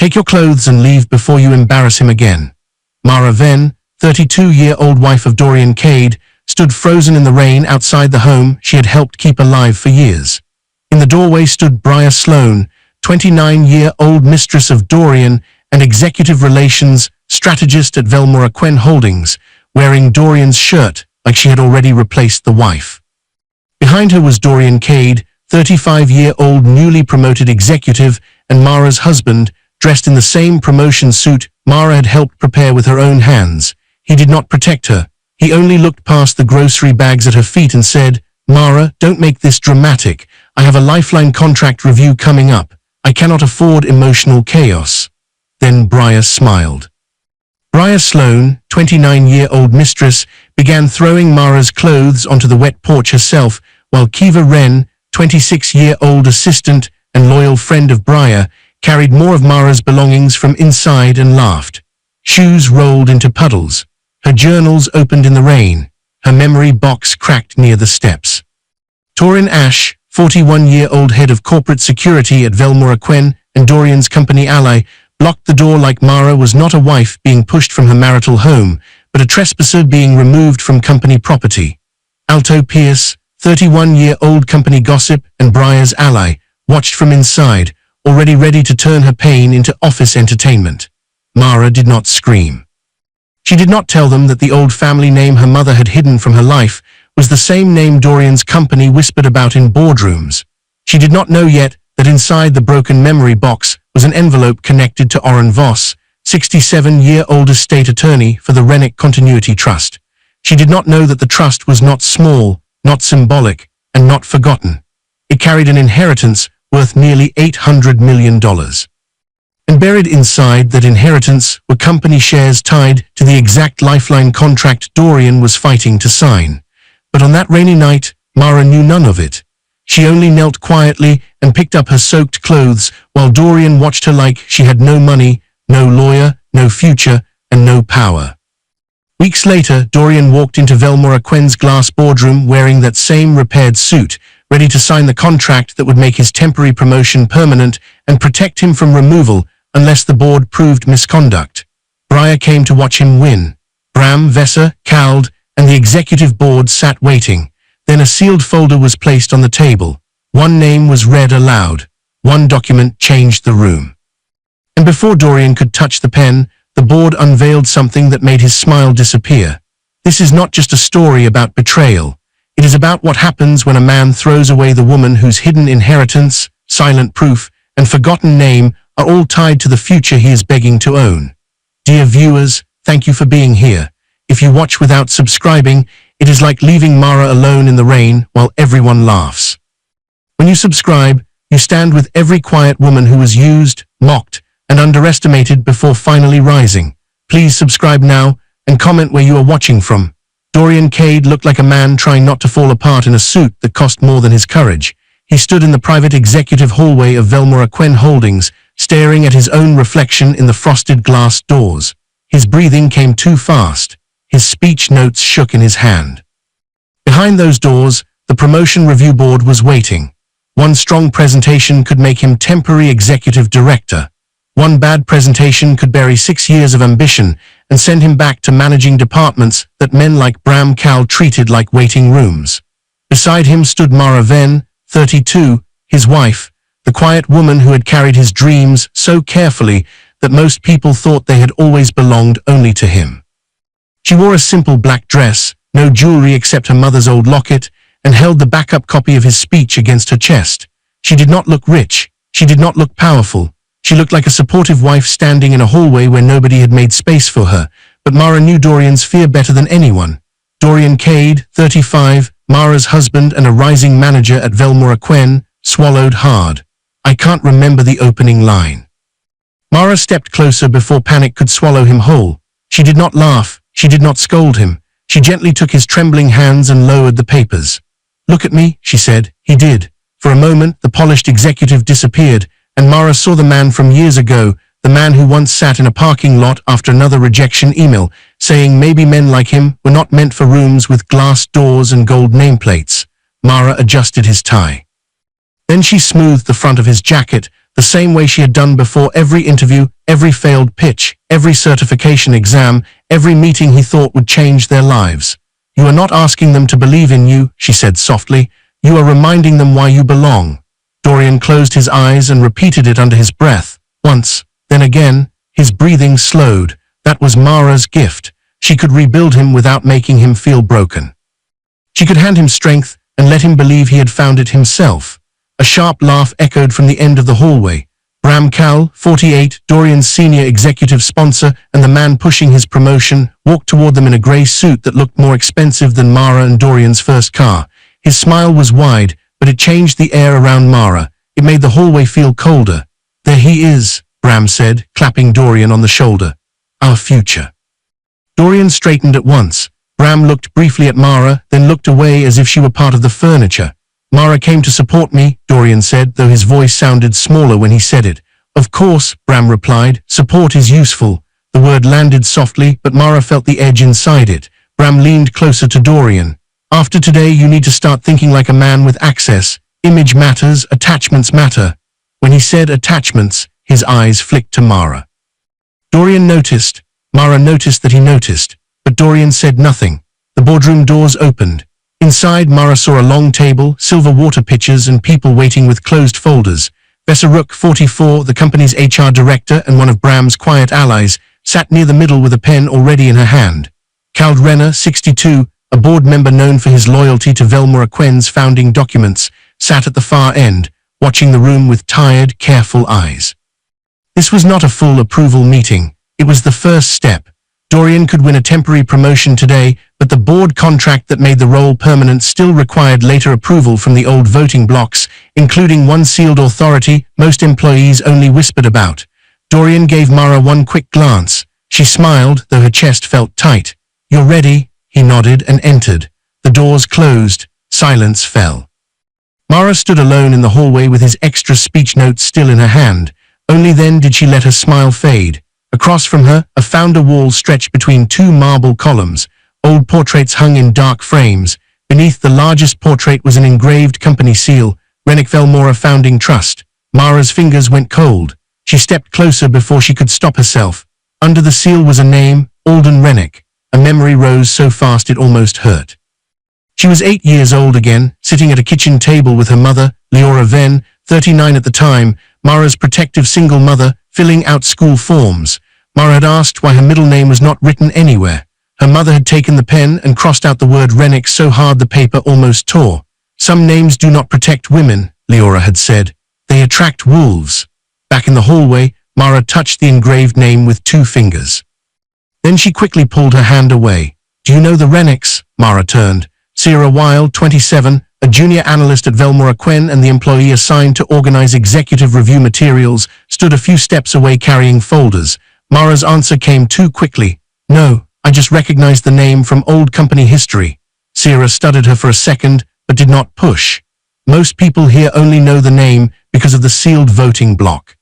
Take your clothes and leave before you embarrass him again. Mara Venn, 32-year-old wife of Dorian Cade, stood frozen in the rain outside the home she had helped keep alive for years. In the doorway stood Briar Sloan, 29-year-old mistress of Dorian and executive relations strategist at Velmora Quen Holdings, wearing Dorian's shirt like she had already replaced the wife. Behind her was Dorian Cade, 35-year-old newly promoted executive, and Mara's husband, dressed in the same promotion suit Mara had helped prepare with her own hands. He did not protect her. He only looked past the grocery bags at her feet and said, "Mara, don't make this dramatic. I have a lifeline contract review coming up. I cannot afford emotional chaos." Then Briar smiled. Briar Sloan, 29-year-old mistress, began throwing Mara's clothes onto the wet porch herself, while Kiva Wren, 26-year-old assistant and loyal friend of Briar, carried more of Mara's belongings from inside and laughed. Shoes rolled into puddles. Her journals opened in the rain. Her memory box cracked near the steps. Torin Ash, 41-year-old head of corporate security at Velmora Quen and Dorian's company ally, blocked the door like Mara was not a wife being pushed from her marital home, but a trespasser being removed from company property. Alto Pierce, 31-year-old company gossip and Briar's ally, watched from inside, already ready to turn her pain into office entertainment. Mara did not scream. She did not tell them that the old family name her mother had hidden from her life was the same name Dorian's company whispered about in boardrooms. She did not know yet that inside the broken memory box was an envelope connected to Oren Voss, 67-year-old estate attorney for the Rennick Continuity Trust. She did not know that the trust was not small, not symbolic, and not forgotten. It carried an inheritance worth nearly $800 million. And buried inside that inheritance were company shares tied to the exact lifeline contract Dorian was fighting to sign. But on that rainy night, Mara knew none of it. She only knelt quietly and picked up her soaked clothes while Dorian watched her like she had no money, no lawyer, no future, and no power. Weeks later, Dorian walked into Velmora Quen's glass boardroom wearing that same repaired suit, ready to sign the contract that would make his temporary promotion permanent and protect him from removal unless the board proved misconduct. Briar came to watch him win. Bram, Vesser, Cald, and the executive board sat waiting. Then a sealed folder was placed on the table. One name was read aloud. One document changed the room. And before Dorian could touch the pen, the board unveiled something that made his smile disappear. This is not just a story about betrayal. It is about what happens when a man throws away the woman whose hidden inheritance, silent proof, and forgotten name are all tied to the future he is begging to own. Dear viewers, thank you for being here. If you watch without subscribing, it is like leaving Mara alone in the rain while everyone laughs. When you subscribe, you stand with every quiet woman who was used, mocked, and underestimated before finally rising. Please subscribe now and comment where you are watching from. Dorian Cade looked like a man trying not to fall apart in a suit that cost more than his courage. He stood in the private executive hallway of Velmora Quen Holdings, staring at his own reflection in the frosted glass doors. His breathing came too fast. His speech notes shook in his hand. Behind those doors, the promotion review board was waiting. One strong presentation could make him temporary executive director. One bad presentation could bury 6 years of ambition and send him back to managing departments that men like Bram Cal treated like waiting rooms. Beside him stood Mara Venn, 32, his wife, the quiet woman who had carried his dreams so carefully that most people thought they had always belonged only to him. She wore a simple black dress, no jewelry except her mother's old locket, and held the backup copy of his speech against her chest. She did not look rich. She did not look powerful. She looked like a supportive wife standing in a hallway where nobody had made space for her, but Mara knew Dorian's fear better than anyone. Dorian Cade, 35, Mara's husband and a rising manager at Velmora Quen, swallowed hard. I can't remember the opening line. Mara stepped closer before panic could swallow him whole. She did not laugh. She did not scold him. She gently took his trembling hands and lowered the papers. Look at me, she said. He did. For a moment, the polished executive disappeared, and Mara saw the man from years ago, the man who once sat in a parking lot after another rejection email, saying maybe men like him were not meant for rooms with glass doors and gold nameplates. Mara adjusted his tie. Then she smoothed the front of his jacket, the same way she had done before every interview, every failed pitch, every certification exam, every meeting he thought would change their lives. "You are not asking them to believe in you," she said softly. "You are reminding them why you belong." Dorian closed his eyes and repeated it under his breath. Once, then again, his breathing slowed. That was Mara's gift. She could rebuild him without making him feel broken. She could hand him strength and let him believe he had found it himself. A sharp laugh echoed from the end of the hallway. Bram Cal, 48, Dorian's senior executive sponsor and the man pushing his promotion, walked toward them in a grey suit that looked more expensive than Mara and Dorian's first car. His smile was wide, but it changed the air around Mara. It made the hallway feel colder. "There he is," Bram said, clapping Dorian on the shoulder. "Our future." Dorian straightened at once. Bram looked briefly at Mara, then looked away as if she were part of the furniture. "Mara came to support me," Dorian said, though his voice sounded smaller when he said it. "Of course," Bram replied. "Support is useful." The word landed softly, but Mara felt the edge inside it. Bram leaned closer to Dorian. "After today, you need to start thinking like a man with access. Image matters, attachments matter." When he said attachments, his eyes flicked to Mara. Dorian noticed. Mara noticed that he noticed, but Dorian said nothing. The boardroom doors opened. Inside, Mara saw a long table, silver water pitchers, and people waiting with closed folders. Vesaruk, 44, the company's HR director and one of Bram's quiet allies, sat near the middle with a pen already in her hand. Kald Renner, 62, a board member known for his loyalty to Velmora Quen's founding documents, sat at the far end, watching the room with tired, careful eyes. This was not a full approval meeting. It was the first step. Dorian could win a temporary promotion today, but the board contract that made the role permanent still required later approval from the old voting blocks, including one sealed authority most employees only whispered about. Dorian gave Mara one quick glance. She smiled, though her chest felt tight. "You're ready?" He nodded and entered. The doors closed. Silence fell. Mara stood alone in the hallway with his extra speech notes still in her hand. Only then did she let her smile fade. Across from her, a founder wall stretched between two marble columns. Old portraits hung in dark frames. Beneath the largest portrait was an engraved company seal, Rennick Velmora Founding Trust. Mara's fingers went cold. She stepped closer before she could stop herself. Under the seal was a name, Alden Rennick. A memory rose so fast it almost hurt. She was 8 years old again, sitting at a kitchen table with her mother, Leora Venn, 39 at the time, Mara's protective single mother, filling out school forms. Mara had asked why her middle name was not written anywhere. Her mother had taken the pen and crossed out the word Rennick so hard the paper almost tore. "Some names do not protect women," Leora had said. "They attract wolves." Back in the hallway, Mara touched the engraved name with 2 fingers. Then she quickly pulled her hand away. "Do you know the Rennicks?" Mara turned. Sierra Wilde, 27, a junior analyst at Velmora Quen and the employee assigned to organize executive review materials, stood a few steps away carrying folders. Mara's answer came too quickly. "No, I just recognized the name from old company history." Sierra studied her for a second, but did not push. "Most people here only know the name because of the sealed voting block."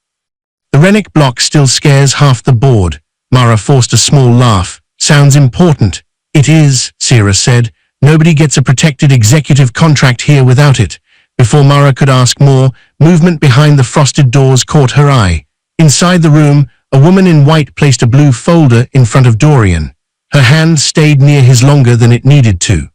"The Rennick block still scares half the board." Mara forced a small laugh. "Sounds important." "It is," Sierra said. "Nobody gets a protected executive contract here without it." Before Mara could ask more, movement behind the frosted doors caught her eye. Inside the room, a woman in white placed a blue folder in front of Dorian. Her hand stayed near his longer than it needed to.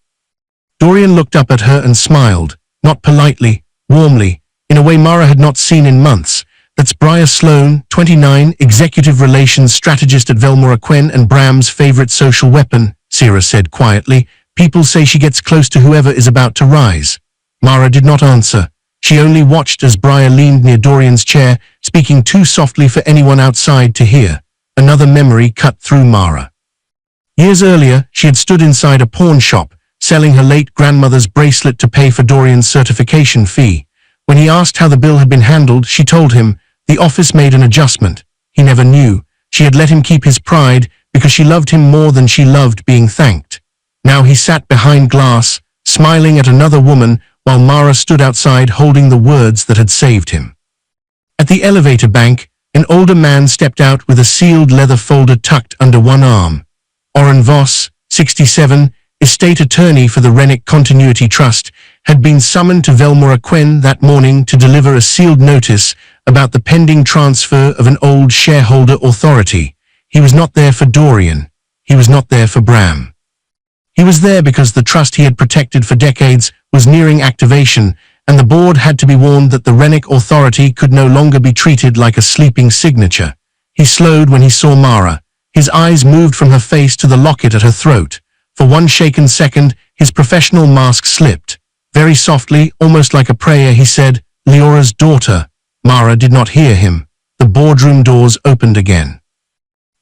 Dorian looked up at her and smiled, not politely, warmly, in a way Mara had not seen in months. "That's Briar Sloan, 29, executive relations strategist at Velmora Quen and Bram's favorite social weapon," Sierra said quietly. "People say she gets close to whoever is about to rise." Mara did not answer. She only watched as Briar leaned near Dorian's chair, speaking too softly for anyone outside to hear. Another memory cut through Mara. Years earlier, she had stood inside a pawn shop, selling her late grandmother's bracelet to pay for Dorian's certification fee. When he asked how the bill had been handled, she told him, "The office made an adjustment." He never knew. She had let him keep his pride because she loved him more than she loved being thanked. Now he sat behind glass, smiling at another woman, while Mara stood outside holding the words that had saved him. At the elevator bank, an older man stepped out with a sealed leather folder tucked under one arm. Oren Voss, 67, estate attorney for the Rennick Continuity Trust, had been summoned to Velmora Quen that morning to deliver a sealed notice, about the pending transfer of an old shareholder authority. He was not there for Dorian. He was not there for Bram. He was there because the trust he had protected for decades was nearing activation, and the board had to be warned that the Rennick authority could no longer be treated like a sleeping signature. He slowed when he saw Mara. His eyes moved from her face to the locket at her throat. For one shaken second, his professional mask slipped. Very softly, almost like a prayer, he said, "Leora's daughter." Mara did not hear him. The boardroom doors opened again.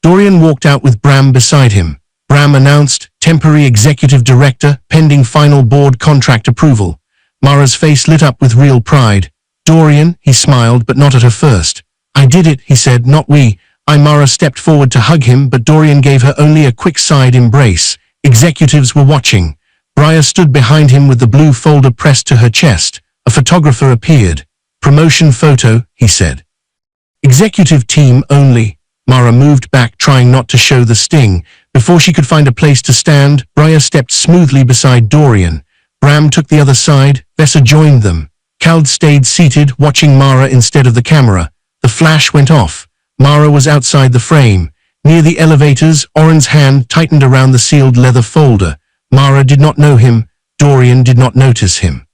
Dorian walked out with Bram beside him. Bram announced, "Temporary Executive Director, pending final board contract approval." Mara's face lit up with real pride. "Dorian," he smiled, but not at her first. "I did it," he said, "not we." Mara stepped forward to hug him, but Dorian gave her only a quick side embrace. Executives were watching. Briar stood behind him with the blue folder pressed to her chest. A photographer appeared. "Promotion photo," he said. "Executive team only." Mara moved back, trying not to show the sting. Before she could find a place to stand, Briar stepped smoothly beside Dorian. Bram took the other side. Vesa joined them. Kald stayed seated, watching Mara instead of the camera. The flash went off. Mara was outside the frame. Near the elevators, Oren's hand tightened around the sealed leather folder. Mara did not know him. Dorian did not notice him.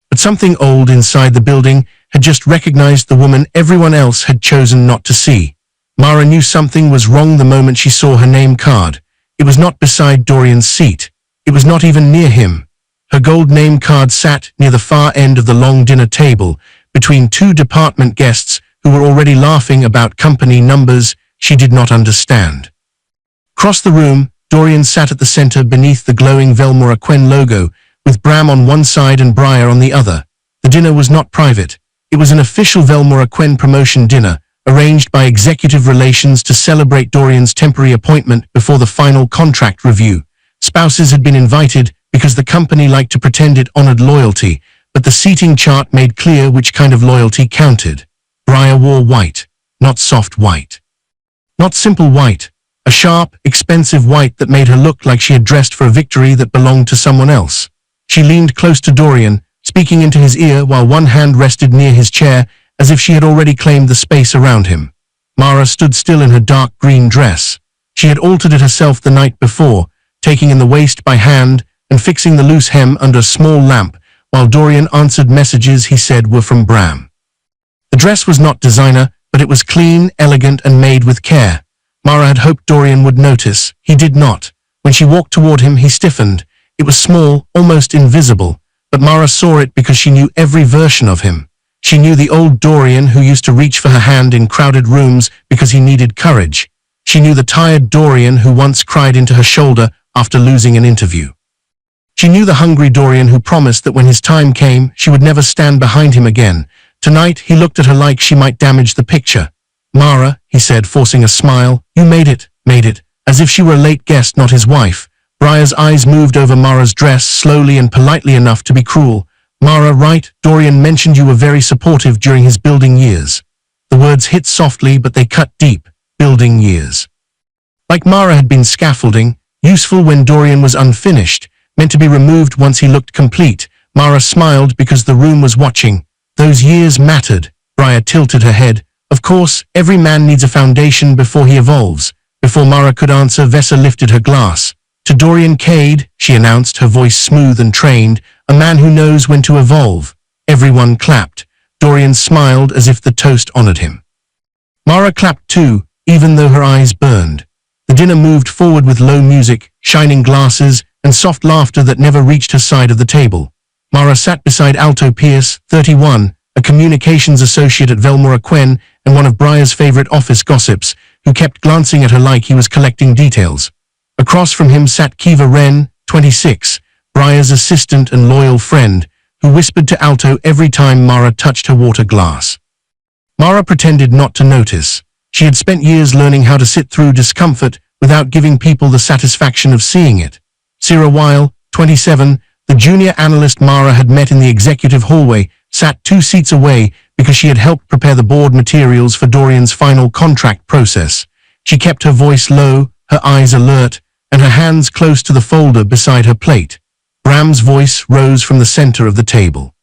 But something old inside the building had just recognized the woman everyone else had chosen not to see. Mara knew something was wrong the moment she saw her name card. It was not beside Dorian's seat. It was not even near him. Her gold name card sat near the far end of the long dinner table, between two department guests who were already laughing about company numbers she did not understand. Across the room, Dorian sat at the center beneath the glowing Velmora Quen logo, with Bram on one side and Briar on the other. The dinner was not private. It was an official Velmora Quen promotion dinner, arranged by executive relations to celebrate Dorian's temporary appointment before the final contract review. Spouses had been invited because the company liked to pretend it honored loyalty, but the seating chart made clear which kind of loyalty counted. Briar wore white, not soft white. Not simple white, a sharp, expensive white that made her look like she had dressed for a victory that belonged to someone else. She leaned close to Dorian, speaking into his ear while one hand rested near his chair, as if she had already claimed the space around him. Mara stood still in her dark green dress. She had altered it herself the night before, taking in the waist by hand and fixing the loose hem under a small lamp, while Dorian answered messages he said were from Bram. The dress was not designer, but it was clean, elegant, and made with care. Mara had hoped Dorian would notice. He did not. When she walked toward him, he stiffened. It was small, almost invisible, but Mara saw it because she knew every version of him. She knew the old Dorian who used to reach for her hand in crowded rooms because he needed courage. She knew the tired Dorian who once cried into her shoulder after losing an interview. She knew the hungry Dorian who promised that when his time came, she would never stand behind him again. Tonight, he looked at her like she might damage the picture. "Mara," he said, forcing a smile, "you made it," as if she were a late guest, not his wife. Briar's eyes moved over Mara's dress, slowly and politely enough to be cruel. "Mara, right? Dorian mentioned you were very supportive during his building years." The words hit softly, but they cut deep. Building years. Like Mara had been scaffolding, useful when Dorian was unfinished, meant to be removed once he looked complete. Mara smiled because the room was watching. Those years mattered. Briar tilted her head. "Of course, every man needs a foundation before he evolves." Before Mara could answer, Vesa lifted her glass. "To Dorian Cade," she announced, her voice smooth and trained, "a man who knows when to evolve." Everyone clapped. Dorian smiled as if the toast honored him. Mara clapped too, even though her eyes burned. The dinner moved forward with low music, shining glasses, and soft laughter that never reached her side of the table. Mara sat beside Alto Pierce, 31, a communications associate at Velmora Quen and one of Briar's favorite office gossips, who kept glancing at her like he was collecting details. Across from him sat Kiva Wren, 26, Briar's assistant and loyal friend, who whispered to Alto every time Mara touched her water glass. Mara pretended not to notice. She had spent years learning how to sit through discomfort without giving people the satisfaction of seeing it. Sarah Weil, 27, the junior analyst Mara had met in the executive hallway, sat 2 seats away because she had helped prepare the board materials for Dorian's final contract process. She kept her voice low, her eyes alert, and her hands close to the folder beside her plate. Bram's voice rose from the center of the table.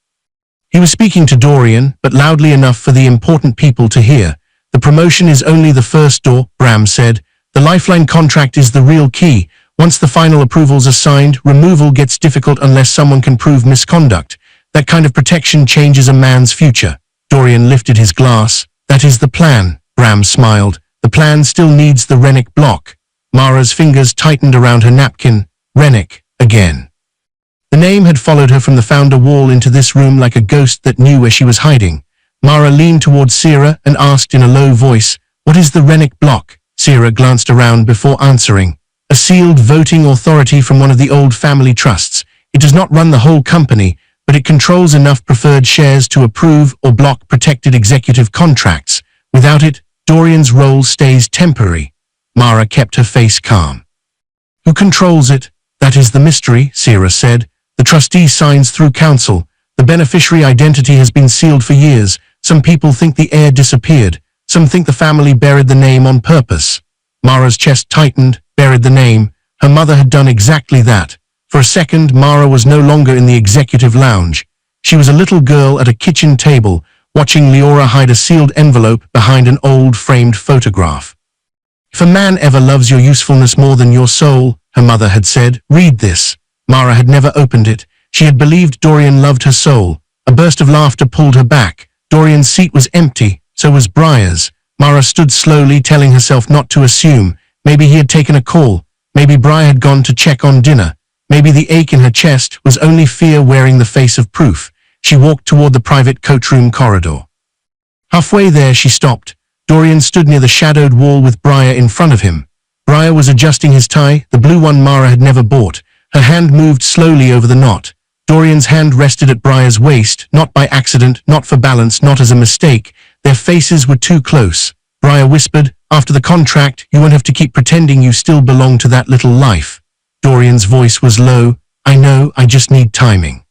He was speaking to Dorian, but loudly enough for the important people to hear. The promotion is only the first door, Bram said. The lifeline contract is the real key. Once the final approvals are signed, removal gets difficult unless someone can prove misconduct. That kind of protection changes a man's future. Dorian lifted his glass. That is the plan, Bram smiled. The plan still needs the Rennick block. Mara's fingers tightened around her napkin. Rennick, again. The name had followed her from the founder wall into this room like a ghost that knew where she was hiding. Mara leaned towards Sierra and asked in a low voice, "What is the Rennick block?" Sierra glanced around before answering. "A sealed voting authority from one of the old family trusts. It does not run the whole company, but it controls enough preferred shares to approve or block protected executive contracts. Without it, Dorian's role stays temporary." Mara kept her face calm. "Who controls it?" "That is the mystery," Sierra said. "The trustee signs through council. The beneficiary identity has been sealed for years. Some people think the heir disappeared. Some think the family buried the name on purpose." Mara's chest tightened. Buried the name. Her mother had done exactly that. For a second, Mara was no longer in the executive lounge. She was a little girl at a kitchen table, watching Leora hide a sealed envelope behind an old framed photograph. "If a man ever loves your usefulness more than your soul," her mother had said, "read this." Mara had never opened it. She had believed Dorian loved her soul. A burst of laughter pulled her back. Dorian's seat was empty, so was Briar's. Mara stood slowly, telling herself not to assume. Maybe he had taken a call. Maybe Briar had gone to check on dinner. Maybe the ache in her chest was only fear wearing the face of proof. She walked toward the private coachroom corridor. Halfway there, she stopped. Dorian stood near the shadowed wall with Briar in front of him. Briar was adjusting his tie, the blue one Mara had never bought. Her hand moved slowly over the knot. Dorian's hand rested at Briar's waist, not by accident, not for balance, not as a mistake. Their faces were too close. Briar whispered, "After the contract, you won't have to keep pretending you still belong to that little life." Dorian's voice was low. "I know, I just need timing."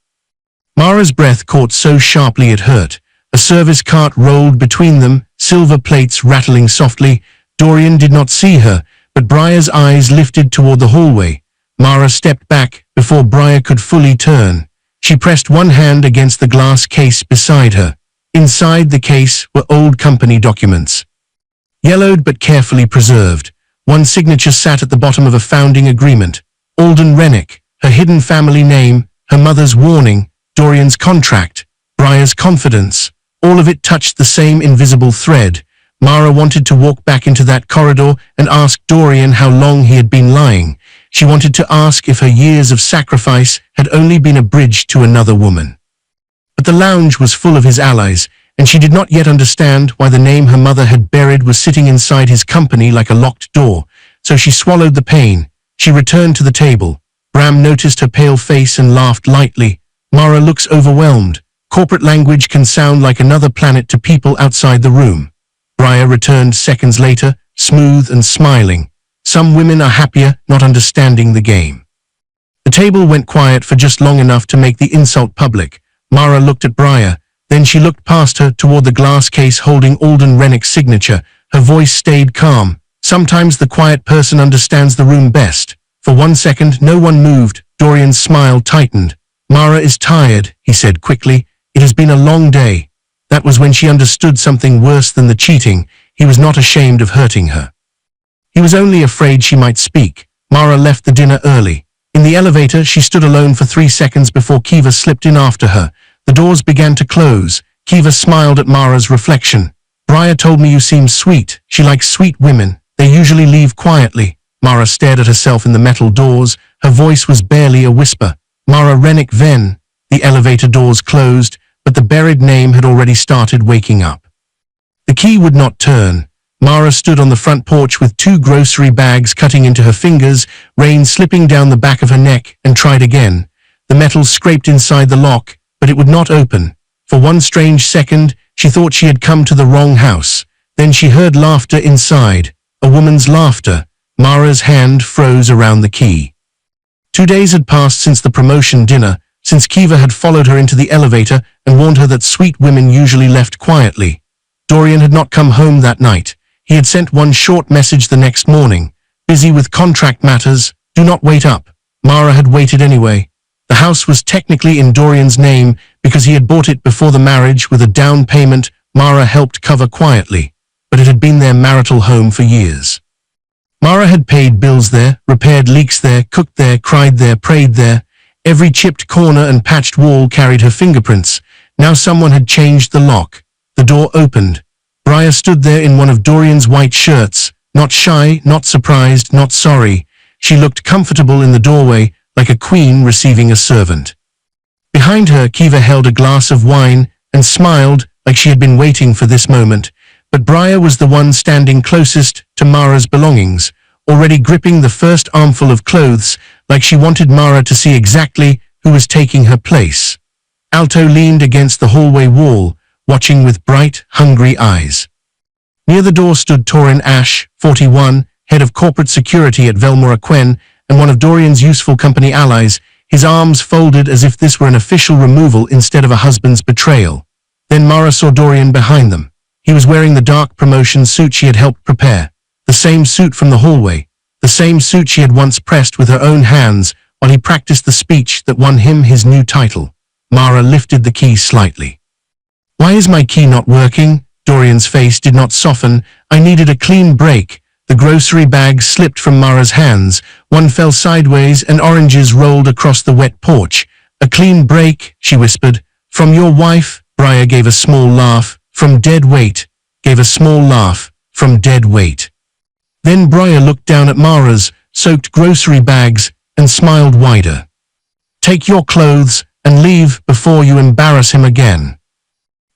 Mara's breath caught so sharply it hurt. A service cart rolled between them, silver plates rattling softly. Dorian did not see her, but Briar's eyes lifted toward the hallway. Mara stepped back before Briar could fully turn. She pressed one hand against the glass case beside her. Inside the case were old company documents. Yellowed but carefully preserved. One signature sat at the bottom of a founding agreement. Alden Rennick, her hidden family name, her mother's warning, Dorian's contract, Briar's confidence. All of it touched the same invisible thread. Mara wanted to walk back into that corridor and ask Dorian how long he had been lying. She wanted to ask if her years of sacrifice had only been a bridge to another woman. But the lounge was full of his allies, and she did not yet understand why the name her mother had buried was sitting inside his company like a locked door. So she swallowed the pain. She returned to the table. Bram noticed her pale face and laughed lightly. "Mara looks overwhelmed. Corporate language can sound like another planet to people outside the room." Briar returned seconds later, smooth and smiling. "Some women are happier not understanding the game." The table went quiet for just long enough to make the insult public. Mara looked at Briar. Then she looked past her toward the glass case holding Alden Rennick's signature. Her voice stayed calm. "Sometimes the quiet person understands the room best." For 1 second, no one moved. Dorian's smile tightened. "Mara is tired," he said quickly. "It has been a long day." That was when she understood something worse than the cheating. He was not ashamed of hurting her. He was only afraid she might speak. Mara left the dinner early. In the elevator, she stood alone for 3 seconds before Kiva slipped in after her. The doors began to close. Kiva smiled at Mara's reflection. "Briar told me you seem sweet. She likes sweet women. They usually leave quietly." Mara stared at herself in the metal doors. Her voice was barely a whisper. "Mara Rennick Venn." The elevator doors closed, but the buried name had already started waking up. The key would not turn. Mara stood on the front porch with 2 grocery bags cutting into her fingers, rain slipping down the back of her neck, and tried again. The metal scraped inside the lock, but it would not open. For 1 strange second, she thought she had come to the wrong house. Then she heard laughter inside, a woman's laughter. Mara's hand froze around the key. 2 days had passed since the promotion dinner, since Kiva had followed her into the elevator and warned her that sweet women usually left quietly. Dorian had not come home that night. He had sent one short message the next morning. "Busy with contract matters, do not wait up." Mara had waited anyway. The house was technically in Dorian's name because he had bought it before the marriage with a down payment Mara helped cover quietly, but it had been their marital home for years. Mara had paid bills there, repaired leaks there, cooked there, cried there, prayed there. Every chipped corner and patched wall carried her fingerprints. Now someone had changed the lock. The door opened. Briar stood there in one of Dorian's white shirts, not shy, not surprised, not sorry. She looked comfortable in the doorway, like a queen receiving a servant. Behind her, Kiva held a glass of wine and smiled like she had been waiting for this moment. But Briar was the one standing closest to Mara's belongings, already gripping the first armful of clothes, like she wanted Mara to see exactly who was taking her place. Alto leaned against the hallway wall, watching with bright, hungry eyes. Near the door stood Torin Ash, 41, head of corporate security at Velmora Quen, and one of Dorian's useful company allies, his arms folded as if this were an official removal instead of a husband's betrayal. Then Mara saw Dorian behind them. He was wearing the dark promotion suit she had helped prepare, the same suit from the hallway, the same suit she had once pressed with her own hands while he practiced the speech that won him his new title. Mara lifted the key slightly. "Why is my key not working?" Dorian's face did not soften. "I needed a clean break." The grocery bag slipped from Mara's hands. One fell sideways and oranges rolled across the wet porch. "A clean break," she whispered. "From your wife?" Briar gave a small laugh. "From dead weight." Gave a small laugh. "From dead weight." Then Briar looked down at Mara's soaked grocery bags and smiled wider. "Take your clothes and leave before you embarrass him again."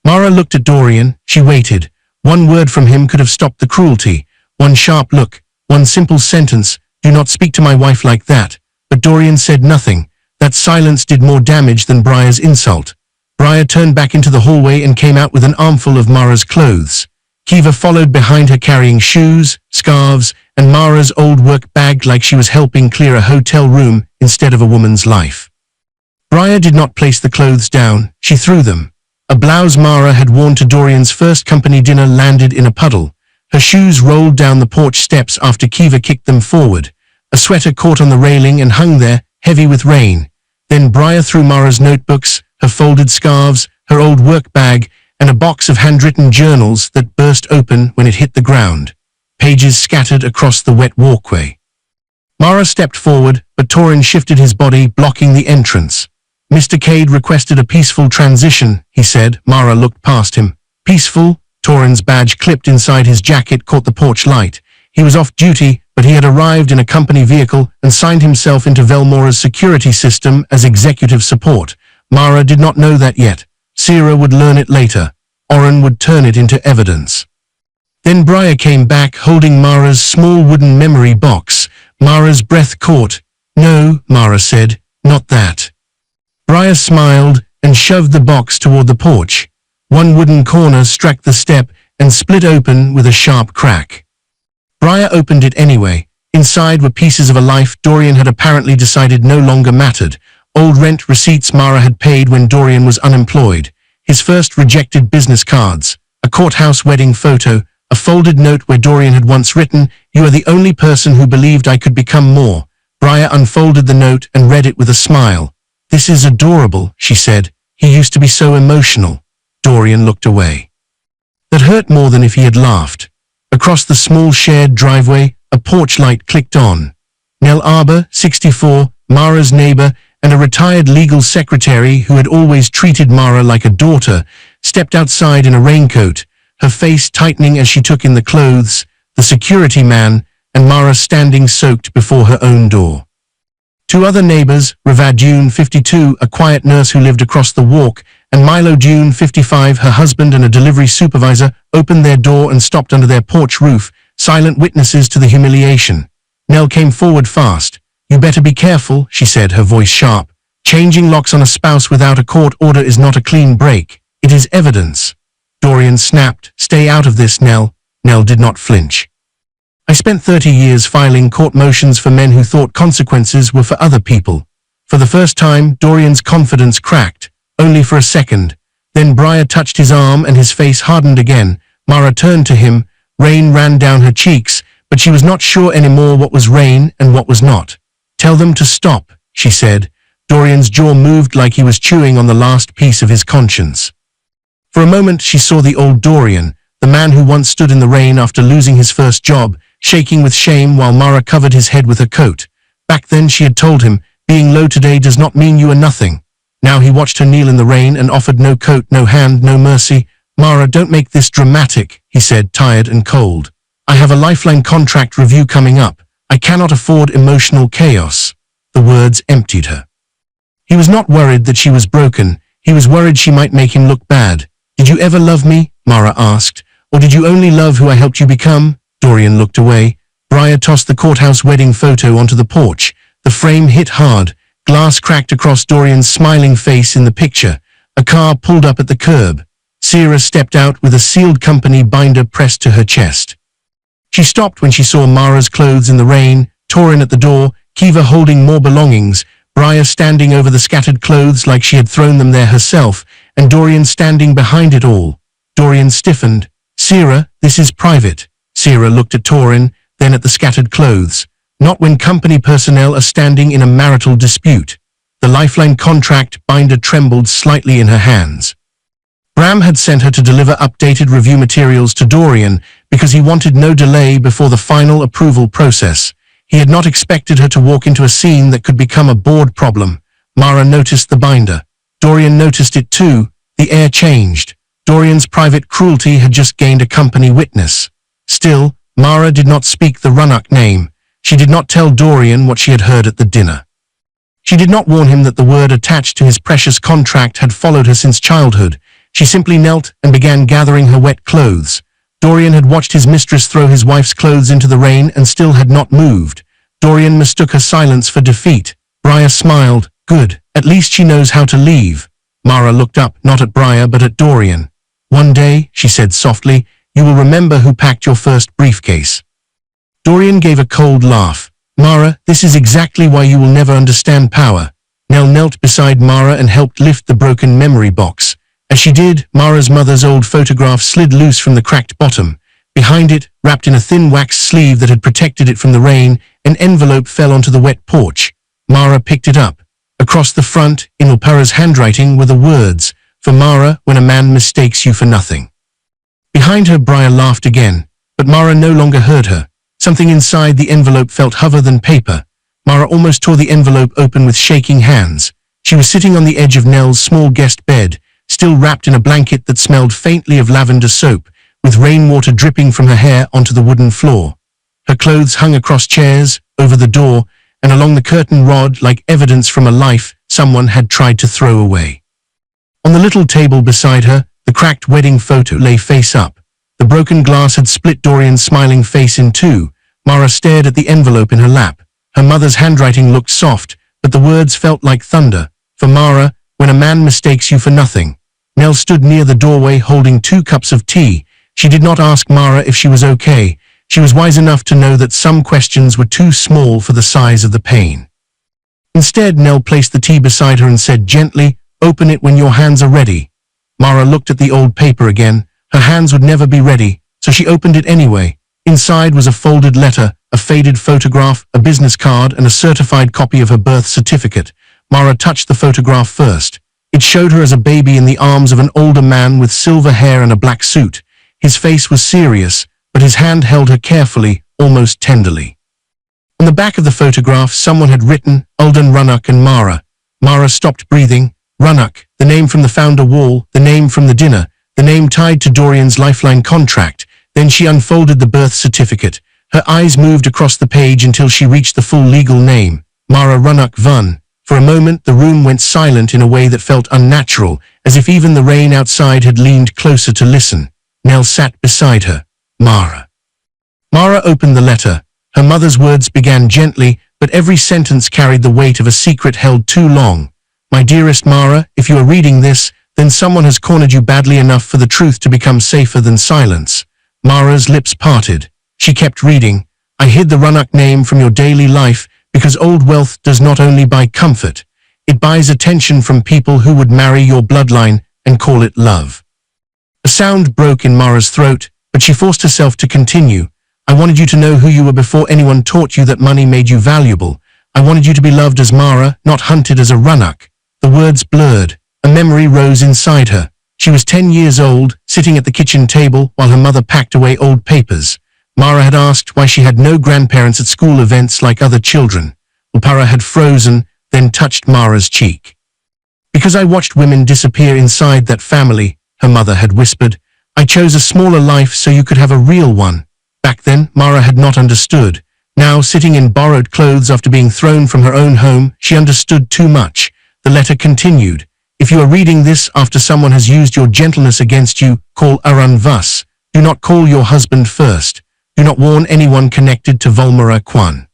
Mara looked at Dorian. She waited. One word from him could have stopped the cruelty. One sharp look, one simple sentence, "Do not speak to my wife like that." But Dorian said nothing. That silence did more damage than Briar's insult. Briar turned back into the hallway and came out with an armful of Mara's clothes. Kiva followed behind her carrying shoes, scarves, and Mara's old work bag like she was helping clear a hotel room instead of a woman's life. Briar did not place the clothes down. She threw them. A blouse Mara had worn to Dorian's first company dinner landed in a puddle. Her shoes rolled down the porch steps after Kiva kicked them forward. A sweater caught on the railing and hung there, heavy with rain. Then Briar threw Mara's notebooks, her folded scarves, her old work bag, and a box of handwritten journals that burst open when it hit the ground. Pages scattered across the wet walkway. Mara stepped forward, but Torin shifted his body, blocking the entrance. "Mr. Cade requested a peaceful transition," he said. Mara looked past him. "Peaceful?" Torin's badge clipped inside his jacket caught the porch light. He was off duty, but he had arrived in a company vehicle and signed himself into Velmora's security system as executive support. Mara did not know that yet. Sierra would learn it later. Oren would turn it into evidence. Then Briar came back holding Mara's small wooden memory box. Mara's breath caught. "No," Mara said, "not that." Briar smiled and shoved the box toward the porch. One wooden corner struck the step and split open with a sharp crack. Briar opened it anyway. Inside were pieces of a life Dorian had apparently decided no longer mattered. Old rent receipts Mara had paid when Dorian was unemployed. His first rejected business cards. A courthouse wedding photo. A folded note where Dorian had once written, "You are the only person who believed I could become more." Briar unfolded the note and read it with a smile. "This is adorable," she said. "He used to be so emotional." Dorian looked away. That hurt more than if he had laughed. Across the small shared driveway, a porch light clicked on. Nell Arbor, 64, Mara's neighbor, and a retired legal secretary who had always treated Mara like a daughter, stepped outside in a raincoat, her face tightening as she took in the clothes, the security man, and Mara standing soaked before her own door. Two other neighbors, Ravad June, 52, a quiet nurse who lived across the walk, and Milo June, 55, her husband and a delivery supervisor, opened their door and stopped under their porch roof, silent witnesses to the humiliation. Nell came forward fast. "You better be careful," she said, her voice sharp. "Changing locks on a spouse without a court order is not a clean break. It is evidence." Dorian snapped, "Stay out of this, Nell." Nell did not flinch. "I spent 30 years filing court motions for men who thought consequences were for other people." For the first time, Dorian's confidence cracked, only for a second. Then Briar touched his arm and his face hardened again. Mara turned to him. Rain ran down her cheeks, but she was not sure anymore what was rain and what was not. "Tell them to stop," she said. Dorian's jaw moved like he was chewing on the last piece of his conscience. For a moment she saw the old Dorian, the man who once stood in the rain after losing his first job, shaking with shame while Mara covered his head with her coat. Back then she had told him, being low today does not mean you are nothing. Now he watched her kneel in the rain and offered no coat, no hand, no mercy. Mara, don't make this dramatic, he said, tired and cold. I have a lifeline contract review coming up. I cannot afford emotional chaos. The words emptied her. He was not worried that she was broken. He was worried she might make him look bad. Did you ever love me? Mara asked. Or did you only love who I helped you become? Dorian looked away. Briar tossed the courthouse wedding photo onto the porch. The frame hit hard. Glass cracked across Dorian's smiling face in the picture. A car pulled up at the curb. Sierra stepped out with a sealed company binder pressed to her chest. She stopped when she saw Mara's clothes in the rain, Torin at the door, Kiva holding more belongings, Briar standing over the scattered clothes like she had thrown them there herself, and Dorian standing behind it all. Dorian stiffened. Sierra, this is private. Sierra looked at Torin, then at the scattered clothes. Not when company personnel are standing in a marital dispute. The lifeline contract binder trembled slightly in her hands. Bram had sent her to deliver updated review materials to Dorian because he wanted no delay before the final approval process. He had not expected her to walk into a scene that could become a board problem. Mara noticed the binder. Dorian noticed it too. The air changed. Dorian's private cruelty had just gained a company witness. Still, Mara did not speak the Runnock name. She did not tell Dorian what she had heard at the dinner. She did not warn him that the word attached to his precious contract had followed her since childhood. She simply knelt and began gathering her wet clothes. Dorian had watched his mistress throw his wife's clothes into the rain and still had not moved. Dorian mistook her silence for defeat. Briar smiled. Good. At least she knows how to leave. Mara looked up, not at Briar but at Dorian. One day, she said softly, you will remember who packed your first briefcase. Dorian gave a cold laugh. Mara, this is exactly why you will never understand power. Nell knelt beside Mara and helped lift the broken memory box. As she did, Mara's mother's old photograph slid loose from the cracked bottom. Behind it, wrapped in a thin wax sleeve that had protected it from the rain, an envelope fell onto the wet porch. Mara picked it up. Across the front, in Ulpara's handwriting, were the words, for Mara, when a man mistakes you for nothing. Behind her, Briar laughed again, but Mara no longer heard her. Something inside the envelope felt hover than paper. Mara almost tore the envelope open with shaking hands. She was sitting on the edge of Nell's small guest bed, still wrapped in a blanket that smelled faintly of lavender soap, with rainwater dripping from her hair onto the wooden floor. Her clothes hung across chairs, over the door, and along the curtain rod like evidence from a life someone had tried to throw away. On the little table beside her, the cracked wedding photo lay face up. The broken glass had split Dorian's smiling face in two. Mara stared at the envelope in her lap. Her mother's handwriting looked soft, but the words felt like thunder. For Mara, when a man mistakes you for nothing. Nell stood near the doorway holding 2 cups of tea. She did not ask Mara if she was okay. She was wise enough to know that some questions were too small for the size of the pain. Instead, Nell placed the tea beside her and said gently, open it when your hands are ready. Mara looked at the old paper again. Her hands would never be ready, so she opened it anyway. Inside was a folded letter, a faded photograph, a business card, and a certified copy of her birth certificate. Mara touched the photograph first. It showed her as a baby in the arms of an older man with silver hair and a black suit. His face was serious, but his hand held her carefully, almost tenderly. On the back of the photograph, someone had written, Alden Runnock and Mara. Mara stopped breathing. Runnock, the name from the founder wall, the name from the dinner, the name tied to Dorian's lifeline contract. Then she unfolded the birth certificate. Her eyes moved across the page until she reached the full legal name, Mara Runnock Vun. For a moment, the room went silent in a way that felt unnatural, as if even the rain outside had leaned closer to listen. Nell sat beside her. Mara. Mara opened the letter. Her mother's words began gently, but every sentence carried the weight of a secret held too long. My dearest Mara, if you are reading this, then someone has cornered you badly enough for the truth to become safer than silence. Mara's lips parted. She kept reading. I hid the Runnock name from your daily life because old wealth does not only buy comfort, it buys attention from people who would marry your bloodline and call it love. A sound broke in Mara's throat, but she forced herself to continue. I wanted you to know who you were before anyone taught you that money made you valuable. I wanted you to be loved as Mara, not hunted as a Runnock. The words blurred. A memory rose inside her. She was 10 years old, sitting at the kitchen table while her mother packed away old papers. Mara had asked why she had no grandparents at school events like other children. Ulpara had frozen, then touched Mara's cheek. Because I watched women disappear inside that family, her mother had whispered. I chose a smaller life so you could have a real one. Back then, Mara had not understood. Now, sitting in borrowed clothes after being thrown from her own home, she understood too much. The letter continued. If you are reading this after someone has used your gentleness against you, call Arun Vus. Do not call your husband first. Do not warn anyone connected to Volmara Kwan.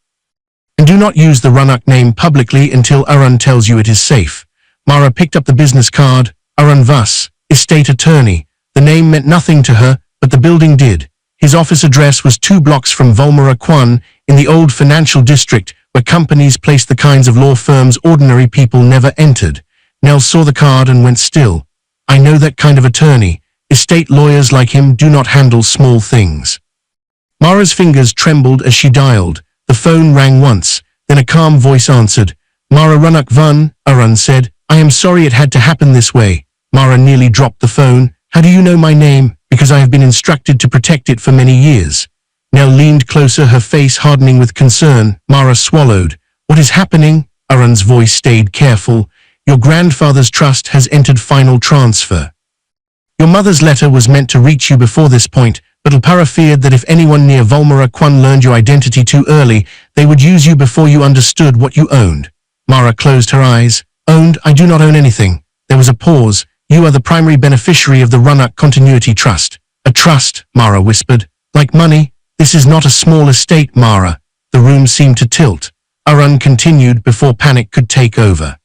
And do not use the Runnock name publicly until Arun tells you it is safe. Mara picked up the business card. Arun Vus, estate attorney. The name meant nothing to her, but the building did. His office address was 2 blocks from Volmara Kwan, in the old financial district where companies placed the kinds of law firms ordinary people never entered. Nell saw the card and went still. I know that kind of attorney. Estate lawyers like him do not handle small things. Mara's fingers trembled as she dialed. The phone rang once, then a calm voice answered. Mara Runnock Van, Arun said. I am sorry it had to happen this way. Mara nearly dropped the phone. How do you know my name? Because I have been instructed to protect it for many years. Nell leaned closer, her face hardening with concern. Mara swallowed. What is happening? Arun's voice stayed careful. Your grandfather's trust has entered final transfer. Your mother's letter was meant to reach you before this point, but Ulpara feared that if anyone near Volmara Kwan learned your identity too early, they would use you before you understood what you owned. Mara closed her eyes. Owned? I do not own anything. There was a pause. You are the primary beneficiary of the Runnock Continuity Trust. A trust, Mara whispered. Like money? This is not a small estate, Mara. The room seemed to tilt. Arun continued before panic could take over.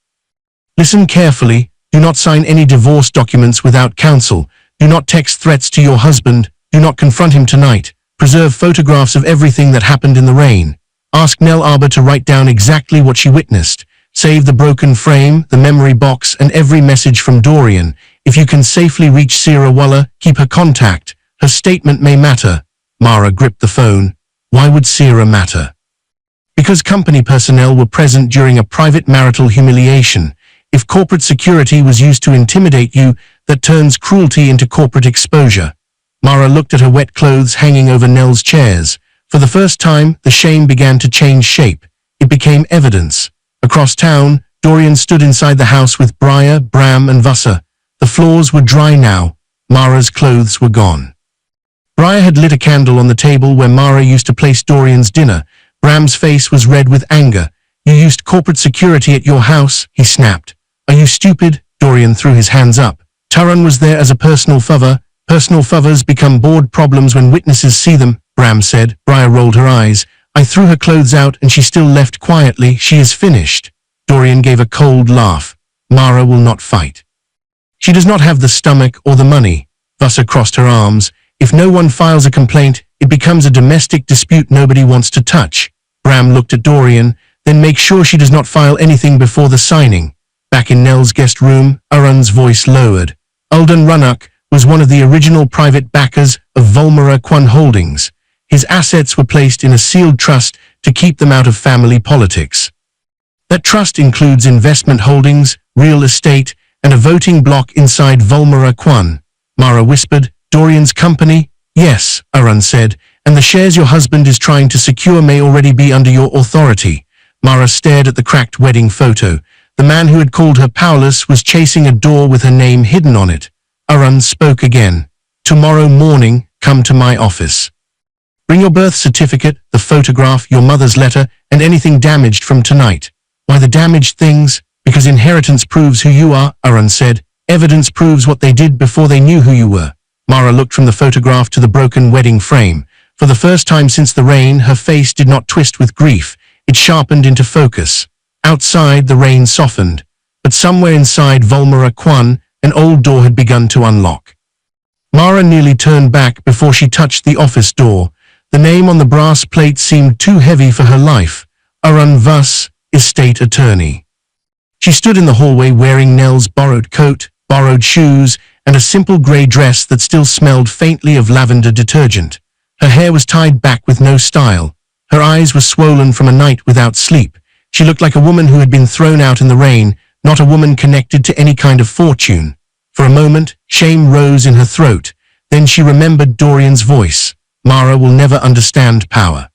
Listen carefully. Do not sign any divorce documents without counsel. Do not text threats to your husband. Do not confront him tonight. Preserve photographs of everything that happened in the rain. Ask Nell Arbor to write down exactly what she witnessed. Save the broken frame, the memory box, and every message from Dorian. If you can safely reach Sira Waller, keep her contact. Her statement may matter. Mara gripped the phone. Why would Sira matter? Because company personnel were present during a private marital humiliation. If corporate security was used to intimidate you, that turns cruelty into corporate exposure. Mara looked at her wet clothes hanging over Nell's chairs. For the first time, the shame began to change shape. It became evidence. Across town, Dorian stood inside the house with Briar, Bram, and Vassa. The floors were dry now. Mara's clothes were gone. Briar had lit a candle on the table where Mara used to place Dorian's dinner. Bram's face was red with anger. You used corporate security at your house, he snapped. Are you stupid? Dorian threw his hands up. Taran was there as a personal favor. Personal favors become board problems when witnesses see them, Bram said. Briar rolled her eyes. I threw her clothes out and she still left quietly. She is finished. Dorian gave a cold laugh. Mara will not fight. She does not have the stomach or the money. Vassa crossed her arms. If no one files a complaint, it becomes a domestic dispute nobody wants to touch. Bram looked at Dorian. Then make sure she does not file anything before the signing. Back in Nell's guest room, Arun's voice lowered. Alden Runnock was one of the original private backers of Volmara Kwan Holdings. His assets were placed in a sealed trust to keep them out of family politics. That trust includes investment holdings, real estate, and a voting block inside Volmara Kwan. Mara whispered. Dorian's company? Yes, Arun said, and the shares your husband is trying to secure may already be under your authority. Mara stared at the cracked wedding photo. The man who had called her powerless was chasing a door with her name hidden on it. Arun spoke again. Tomorrow morning, come to my office. Bring your birth certificate, the photograph, your mother's letter, and anything damaged from tonight. Why the damaged things? Because inheritance proves who you are, Arun said. Evidence proves what they did before they knew who you were. Mara looked from the photograph to the broken wedding frame. For the first time since the rain, her face did not twist with grief. It sharpened into focus. Outside, the rain softened. But somewhere inside Volmara Kwan, an old door had begun to unlock. Mara nearly turned back before she touched the office door. The name on the brass plate seemed too heavy for her life. Arun Vus, estate attorney. She stood in the hallway wearing Nell's borrowed coat, borrowed shoes, and a simple grey dress that still smelled faintly of lavender detergent. Her hair was tied back with no style. Her eyes were swollen from a night without sleep. She looked like a woman who had been thrown out in the rain, not a woman connected to any kind of fortune. For a moment, shame rose in her throat. Then she remembered Dorian's voice. Mara will never understand power.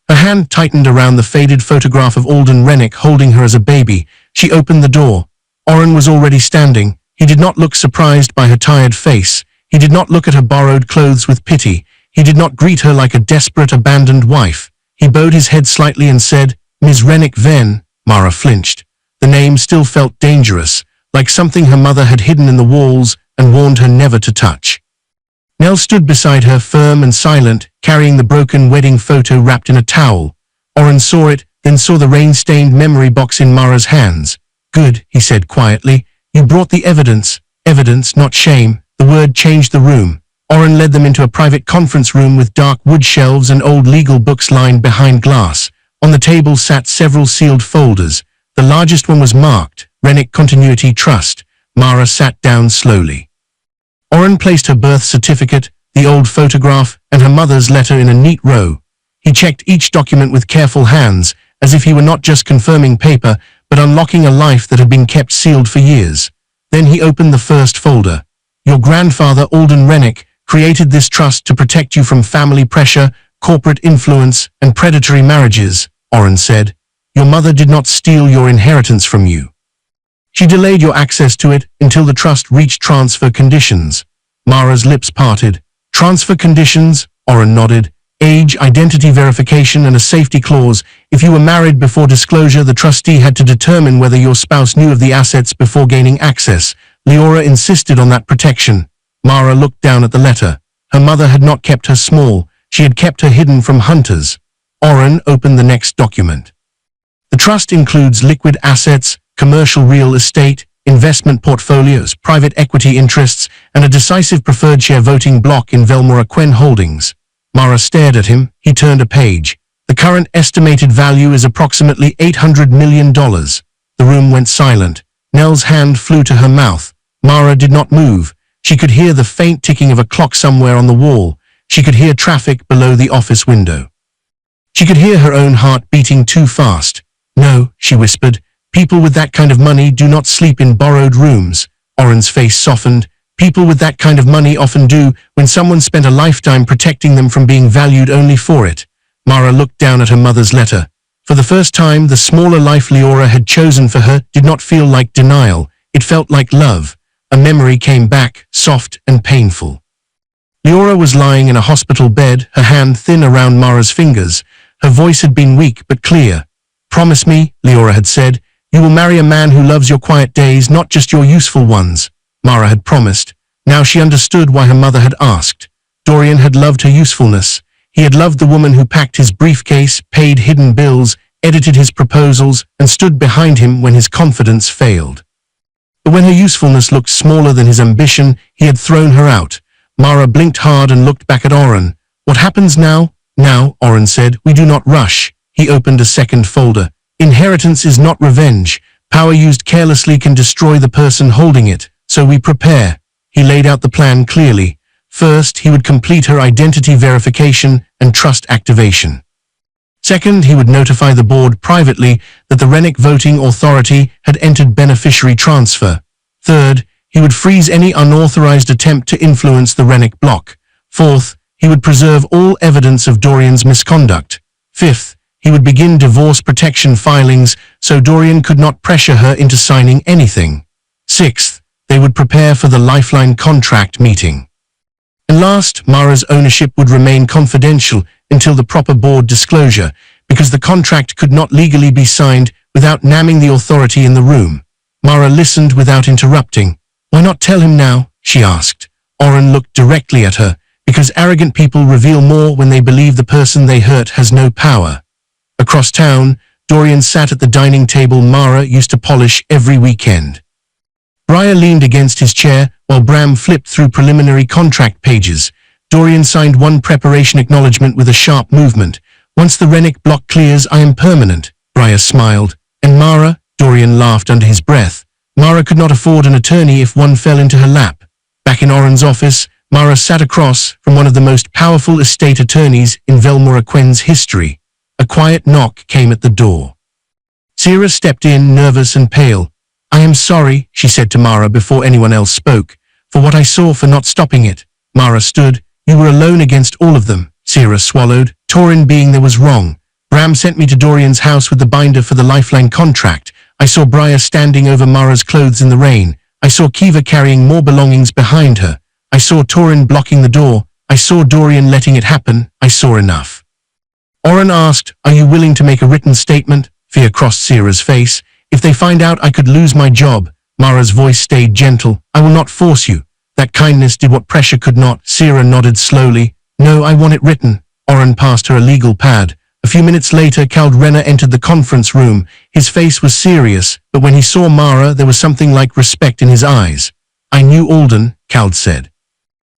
Her hand tightened around the faded photograph of Alden Rennick holding her as a baby. She opened the door. Oren was already standing. He did not look surprised by her tired face. He did not look at her borrowed clothes with pity. He did not greet her like a desperate, abandoned wife. He bowed his head slightly and said, "Ms. Rennick Venn." Mara flinched. The name still felt dangerous, like something her mother had hidden in the walls and warned her never to touch. Nell stood beside her, firm and silent, carrying the broken wedding photo wrapped in a towel. Oren saw it, then saw the rain-stained memory box in Mara's hands. "Good," he said quietly. "You brought the evidence." Evidence, not shame. The word changed the room. Oren led them into a private conference room with dark wood shelves and old legal books lined behind glass. On the table sat several sealed folders. The largest one was marked, Rennick Continuity Trust. Mara sat down slowly. Oren placed her birth certificate, the old photograph, and her mother's letter in a neat row. He checked each document with careful hands, as if he were not just confirming paper, but unlocking a life that had been kept sealed for years. Then he opened the first folder. "Your grandfather, Alden Rennick, created this trust to protect you from family pressure, corporate influence, and predatory marriages," Oren said. "Your mother did not steal your inheritance from you. She delayed your access to it until the trust reached transfer conditions." Mara's lips parted. "Transfer conditions?" Oren nodded. "Age, identity verification, and a safety clause. If you were married before disclosure, the trustee had to determine whether your spouse knew of the assets before gaining access. Leora insisted on that protection." Mara looked down at the letter. Her mother had not kept her small. She had kept her hidden from hunters. Oren opened the next document. "The trust includes liquid assets, commercial real estate, investment portfolios, private equity interests, and a decisive preferred share voting block in Velmora Quen Holdings." Mara stared at him. He turned a page. "The current estimated value is approximately $800 million. The room went silent. Nell's hand flew to her mouth. Mara did not move. She could hear the faint ticking of a clock somewhere on the wall. She could hear traffic below the office window. She could hear her own heart beating too fast. "No," she whispered. "People with that kind of money do not sleep in borrowed rooms." Oren's face softened. "People with that kind of money often do, when someone spent a lifetime protecting them from being valued only for it." Mara looked down at her mother's letter. For the first time, the smaller life Leora had chosen for her did not feel like denial. It felt like love. A memory came back, soft and painful. Leora was lying in a hospital bed, her hand thin around Mara's fingers. Her voice had been weak but clear. "Promise me," Leora had said, "you will marry a man who loves your quiet days, not just your useful ones." Mara had promised. Now she understood why her mother had asked. Dorian had loved her usefulness. He had loved the woman who packed his briefcase, paid hidden bills, edited his proposals, and stood behind him when his confidence failed. But when her usefulness looked smaller than his ambition, he had thrown her out. Mara blinked hard and looked back at Oren. "What happens now?" "Now," Oren said, "we do not rush." He opened a second folder. "Inheritance is not revenge. Power used carelessly can destroy the person holding it, so we prepare." He laid out the plan clearly. First, he would complete her identity verification and trust activation. Second, he would notify the board privately that the Rennick Voting Authority had entered beneficiary transfer. Third, he would freeze any unauthorized attempt to influence the Rennick block. Fourth, he would preserve all evidence of Dorian's misconduct. Fifth, he would begin divorce protection filings so Dorian could not pressure her into signing anything. Sixth, they would prepare for the Lifeline contract meeting. And last, Mara's ownership would remain confidential until the proper board disclosure, because the contract could not legally be signed without naming the authority in the room. Mara listened without interrupting. "Why not tell him now?" she asked. Oren looked directly at her, because arrogant people reveal more when they believe the person they hurt has no power. Across town, Dorian sat at the dining table Mara used to polish every weekend. Briar leaned against his chair while Bram flipped through preliminary contract pages. Dorian signed one preparation acknowledgement with a sharp movement. "Once the Rennick block clears, I am permanent." Briar smiled. "And Mara?" Dorian laughed under his breath. Mara could not afford an attorney if one fell into her lap. Back in Oren's office, Mara sat across from one of the most powerful estate attorneys in Velmora Quen's history. A quiet knock came at the door. Sierra stepped in, nervous and pale. "I am sorry," she said to Mara before anyone else spoke, "for what I saw, for not stopping it." Mara stood. "You were alone against all of them." Sierra swallowed. "Torin being there was wrong. Bram sent me to Dorian's house with the binder for the lifeline contract. I saw Briar standing over Mara's clothes in the rain. I saw Kiva carrying more belongings behind her. I saw Torin blocking the door. I saw Dorian letting it happen. I saw enough." Oren asked, "Are you willing to make a written statement?" Fear crossed Sierra's face. "If they find out, I could lose my job." Mara's voice stayed gentle. "I will not force you." That kindness did what pressure could not. Sierra nodded slowly. "No, I want it written." Oren passed her a legal pad. A few minutes later, Kald Renner entered the conference room. His face was serious, but when he saw Mara, there was something like respect in his eyes. "I knew Alden," Kald said.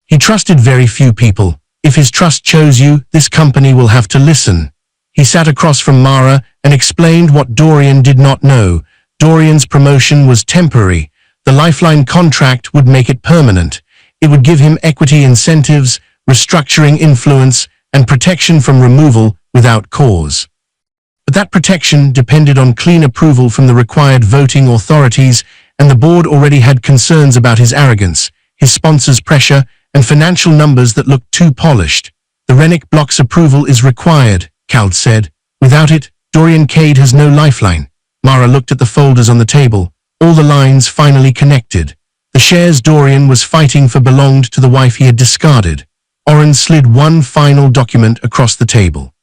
"He trusted very few people. If his trust chose you, this company will have to listen." He sat across from Mara and explained what Dorian did not know. Dorian's promotion was temporary. The lifeline contract would make it permanent. It would give him equity incentives, restructuring influence, and protection from removal without cause. But that protection depended on clean approval from the required voting authorities, and the board already had concerns about his arrogance, his sponsors' pressure, and financial numbers that looked too polished. "The Rennick block's approval is required," Kald said. "Without it, Dorian Cade has no lifeline." Mara looked at the folders on the table. All the lines finally connected. The shares Dorian was fighting for belonged to the wife he had discarded. Oren slid one final document across the table.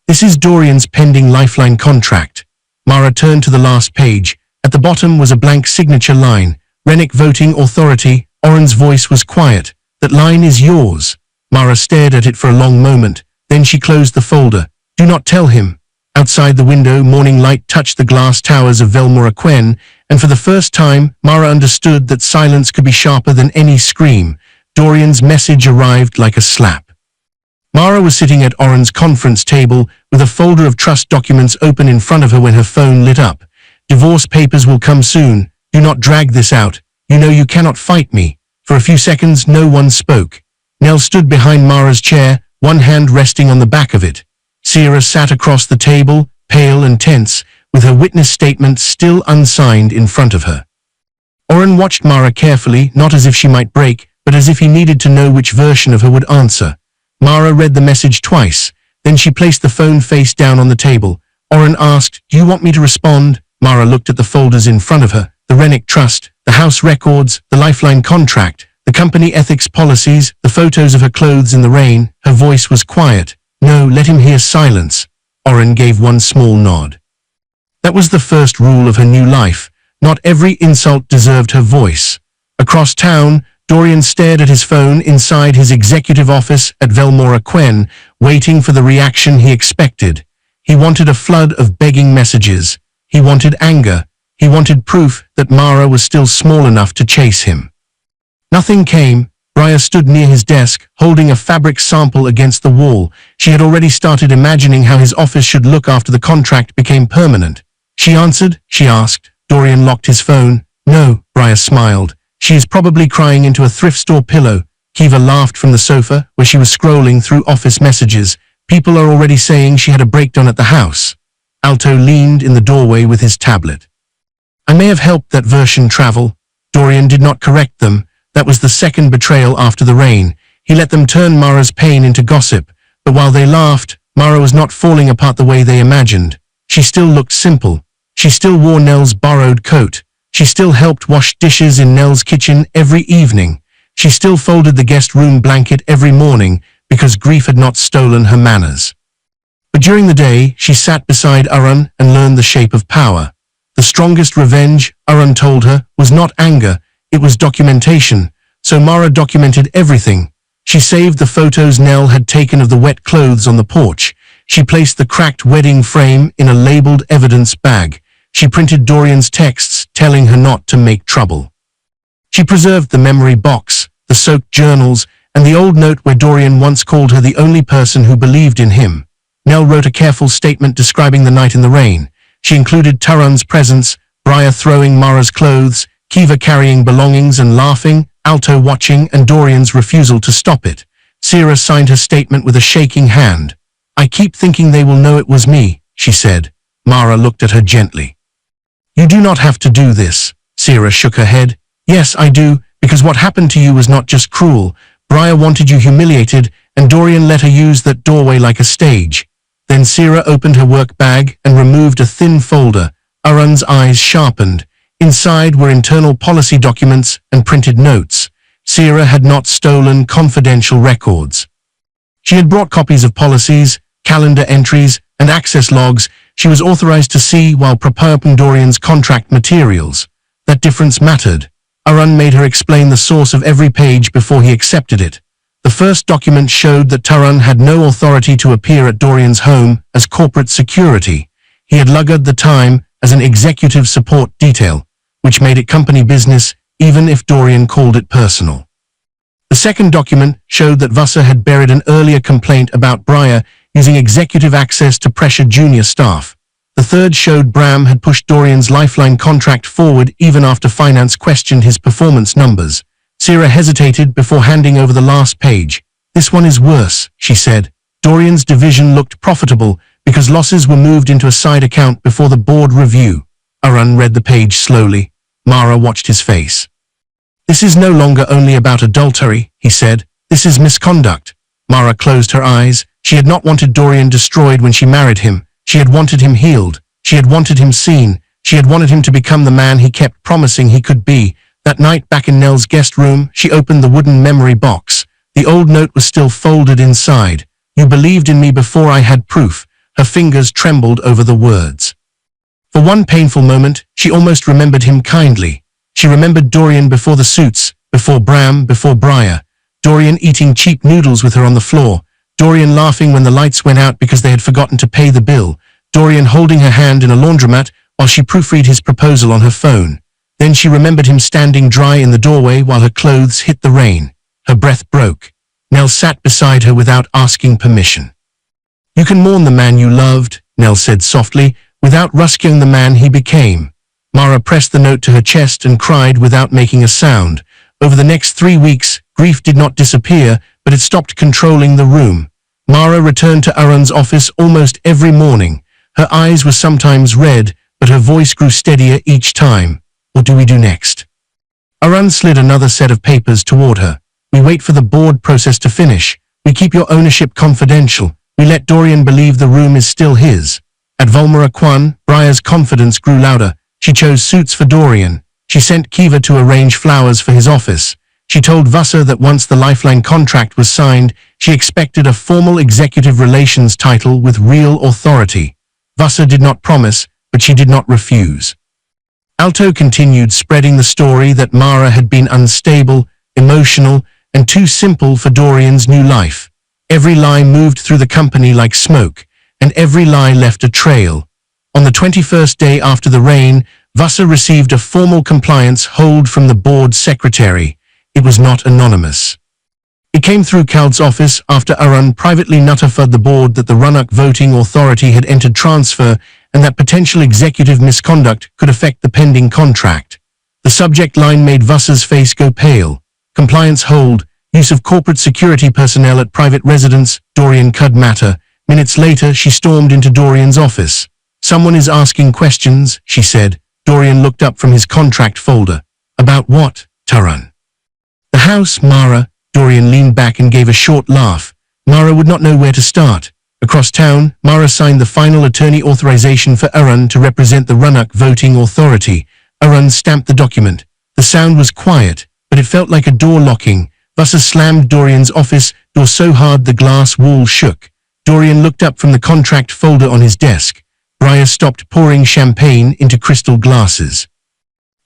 "This is Dorian's pending lifeline contract." Mara turned to the last page. At the bottom was a blank signature line. "Rennick Voting Authority." Oren's voice was quiet. "That line is yours." Mara stared at it for a long moment. Then she closed the folder. "Do not tell him." Outside the window, morning light touched the glass towers of Velmora-Quen, and for the first time, Mara understood that silence could be sharper than any scream. Dorian's message arrived like a slap. Mara was sitting at Oren's conference table with a folder of trust documents open in front of her when her phone lit up. "Divorce papers will come soon. Do not drag this out. You know you cannot fight me." For a few seconds, no one spoke. Nell stood behind Mara's chair, one hand resting on the back of it. Sierra sat across the table, pale and tense, with her witness statement still unsigned in front of her. Oren watched Mara carefully, not as if she might break, but as if he needed to know which version of her would answer. Mara read the message twice. Then she placed the phone face down on the table. Oren asked, "Do you want me to respond?" Mara looked at the folders in front of her. The Rennick Trust, the house records, the lifeline contract, the company ethics policies, the photos of her clothes in the rain. Her voice was quiet. "No, let him hear silence." Oren gave one small nod. That was the first rule of her new life. Not every insult deserved her voice. Across town, Dorian stared at his phone inside his executive office at Velmora-Quen, waiting for the reaction he expected. He wanted a flood of begging messages. He wanted anger. He wanted proof that Mara was still small enough to chase him. Nothing came. Briar stood near his desk, holding a fabric sample against the wall. She had already started imagining how his office should look after the contract became permanent. "She answered?" she asked. Dorian locked his phone. "No," Briar smiled. "She is probably crying into a thrift store pillow." Kiva laughed from the sofa, where she was scrolling through office messages. "People are already saying she had a breakdown at the house." Alto leaned in the doorway with his tablet. "I may have helped that version travel." Dorian did not correct them. That was the second betrayal after the rain. He let them turn Mara's pain into gossip. But while they laughed, Mara was not falling apart the way they imagined. She still looked simple. She still wore Nell's borrowed coat. She still helped wash dishes in Nell's kitchen every evening. She still folded the guest room blanket every morning because grief had not stolen her manners. But during the day, she sat beside Arun and learned the shape of power. The strongest revenge, Arun told her, was not anger. It was documentation. So Mara documented everything. She saved the photos Nell had taken of the wet clothes on the porch. She placed the cracked wedding frame in a labeled evidence bag. She printed Dorian's texts telling her not to make trouble. She preserved the memory box, the soaked journals, and the old note where Dorian once called her the only person who believed in him. Nell wrote a careful statement describing the night in the rain. She included Taran's presence, Briar throwing Mara's clothes, Kiva carrying belongings and laughing, Alto watching, and Dorian's refusal to stop it. Sierra signed her statement with a shaking hand. "I keep thinking they will know it was me," she said. Mara looked at her gently. You do not have to do this. Sarah shook her head. Yes, I do, because what happened to you was not just cruel. Briar wanted you humiliated, and Dorian let her use that doorway like a stage. Then Sarah opened her work bag and removed a thin folder. Arun's eyes sharpened. Inside were internal policy documents and printed notes. Sarah had not stolen confidential records. She had brought copies of policies, calendar entries, and access logs she was authorized to see while preparing Dorian's contract materials. That difference mattered. Arun made her explain the source of every page before he accepted it. The first document showed that Taran had no authority to appear at Dorian's home as corporate security. He had lugged the time as an executive support detail, which made it company business even if Dorian called it personal. The second document showed that Vassar had buried an earlier complaint about Briar using executive access to pressure junior staff. The third showed Bram had pushed Dorian's lifeline contract forward even after finance questioned his performance numbers. Sarah hesitated before handing over the last page. This one is worse, she said. Dorian's division looked profitable because losses were moved into a side account before the board review. Arun read the page slowly. Mara watched his face. This is no longer only about adultery, he said. This is misconduct. Mara closed her eyes. She had not wanted Dorian destroyed when she married him. She had wanted him healed. She had wanted him seen. She had wanted him to become the man he kept promising he could be. That night back in Nell's guest room, she opened the wooden memory box. The old note was still folded inside. You believed in me before I had proof. Her fingers trembled over the words. For one painful moment, she almost remembered him kindly. She remembered Dorian before the suits, before Bram, before Briar. Dorian eating cheap noodles with her on the floor. Dorian laughing when the lights went out because they had forgotten to pay the bill. Dorian holding her hand in a laundromat while she proofread his proposal on her phone. Then she remembered him standing dry in the doorway while her clothes hit the rain. Her breath broke. Nell sat beside her without asking permission. You can mourn the man you loved, Nell said softly, without rescuing the man he became. Mara pressed the note to her chest and cried without making a sound. Over the next 3 weeks, grief did not disappear, but it stopped controlling the room. Mara returned to Arun's office almost every morning. Her eyes were sometimes red, but her voice grew steadier each time. What do we do next? Arun slid another set of papers toward her. We wait for the board process to finish. We keep your ownership confidential. We let Dorian believe the room is still his. At Volmara Kwan, Briar's confidence grew louder. She chose suits for Dorian. She sent Kiva to arrange flowers for his office. She told Vassar that once the lifeline contract was signed, she expected a formal executive relations title with real authority. Vassar did not promise, but she did not refuse. Alto continued spreading the story that Mara had been unstable, emotional, and too simple for Dorian's new life. Every lie moved through the company like smoke, and every lie left a trail. On the 21st day after the rain, Vassar received a formal compliance hold from the board secretary. It was not anonymous. It came through Cald's office after Arun privately notified the board that the Runnock voting authority had entered transfer and that potential executive misconduct could affect the pending contract. The subject line made Vassar's face go pale. Compliance hold, use of corporate security personnel at private residence, Dorian Cud matter. Minutes later, she stormed into Dorian's office. Someone is asking questions, she said. Dorian looked up from his contract folder. About what, Taran? The house, Mara. Dorian leaned back and gave a short laugh. Mara would not know where to start. Across town, Mara signed the final attorney authorization for Arun to represent the Runnock voting authority. Arun stamped the document. The sound was quiet, but it felt like a door locking. Vassar slammed Dorian's office door so hard the glass wall shook. Dorian looked up from the contract folder on his desk. Briar stopped pouring champagne into crystal glasses.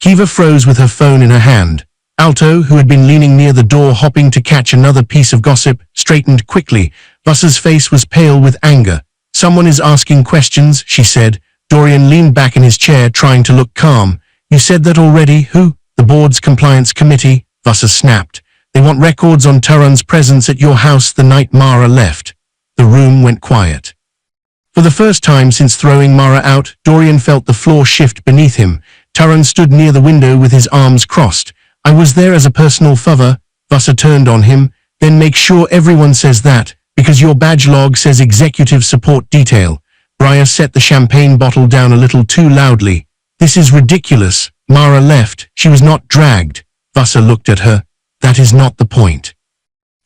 Kiva froze with her phone in her hand. Alto, who had been leaning near the door hoping to catch another piece of gossip, straightened quickly. Vassar's face was pale with anger. Someone is asking questions, she said. Dorian leaned back in his chair trying to look calm. You said that already, who? The board's compliance committee, Vassar snapped. They want records on Taran's presence at your house the night Mara left. The room went quiet. For the first time since throwing Mara out, Dorian felt the floor shift beneath him. Taran stood near the window with his arms crossed. I was there as a personal favor, Vassar turned on him. Then make sure everyone says that, because your badge log says executive support detail. Briar set the champagne bottle down a little too loudly. This is ridiculous. Mara left. She was not dragged. Vassar looked at her. That is not the point.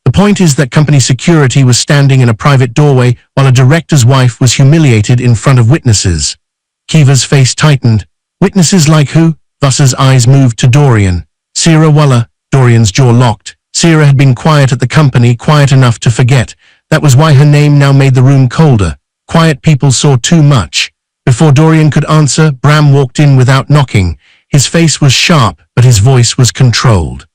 The point is that company security was standing in a private doorway while a director's wife was humiliated in front of witnesses. Kiva's face tightened. Witnesses like who? Vassar's eyes moved to Dorian. Sira Walla. Dorian's jaw locked. Sira had been quiet at the company, quiet enough to forget. That was why her name now made the room colder. Quiet people saw too much. Before Dorian could answer, Bram walked in without knocking. His face was sharp, but his voice was controlled.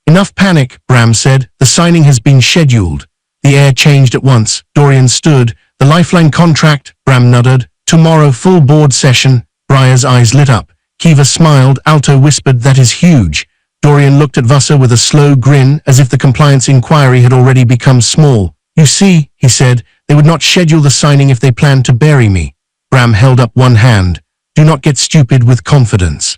Enough panic, Bram said. The signing has been scheduled. The air changed at once. Dorian stood. The lifeline contract, Bram nodded. Tomorrow, full board session. Briar's eyes lit up. Kiva smiled. Alto whispered, that is huge. Dorian looked at Vassar with a slow grin, as if the compliance inquiry had already become small. You see, he said, they would not schedule the signing if they planned to bury me. Bram held up one hand. Do not get stupid with confidence.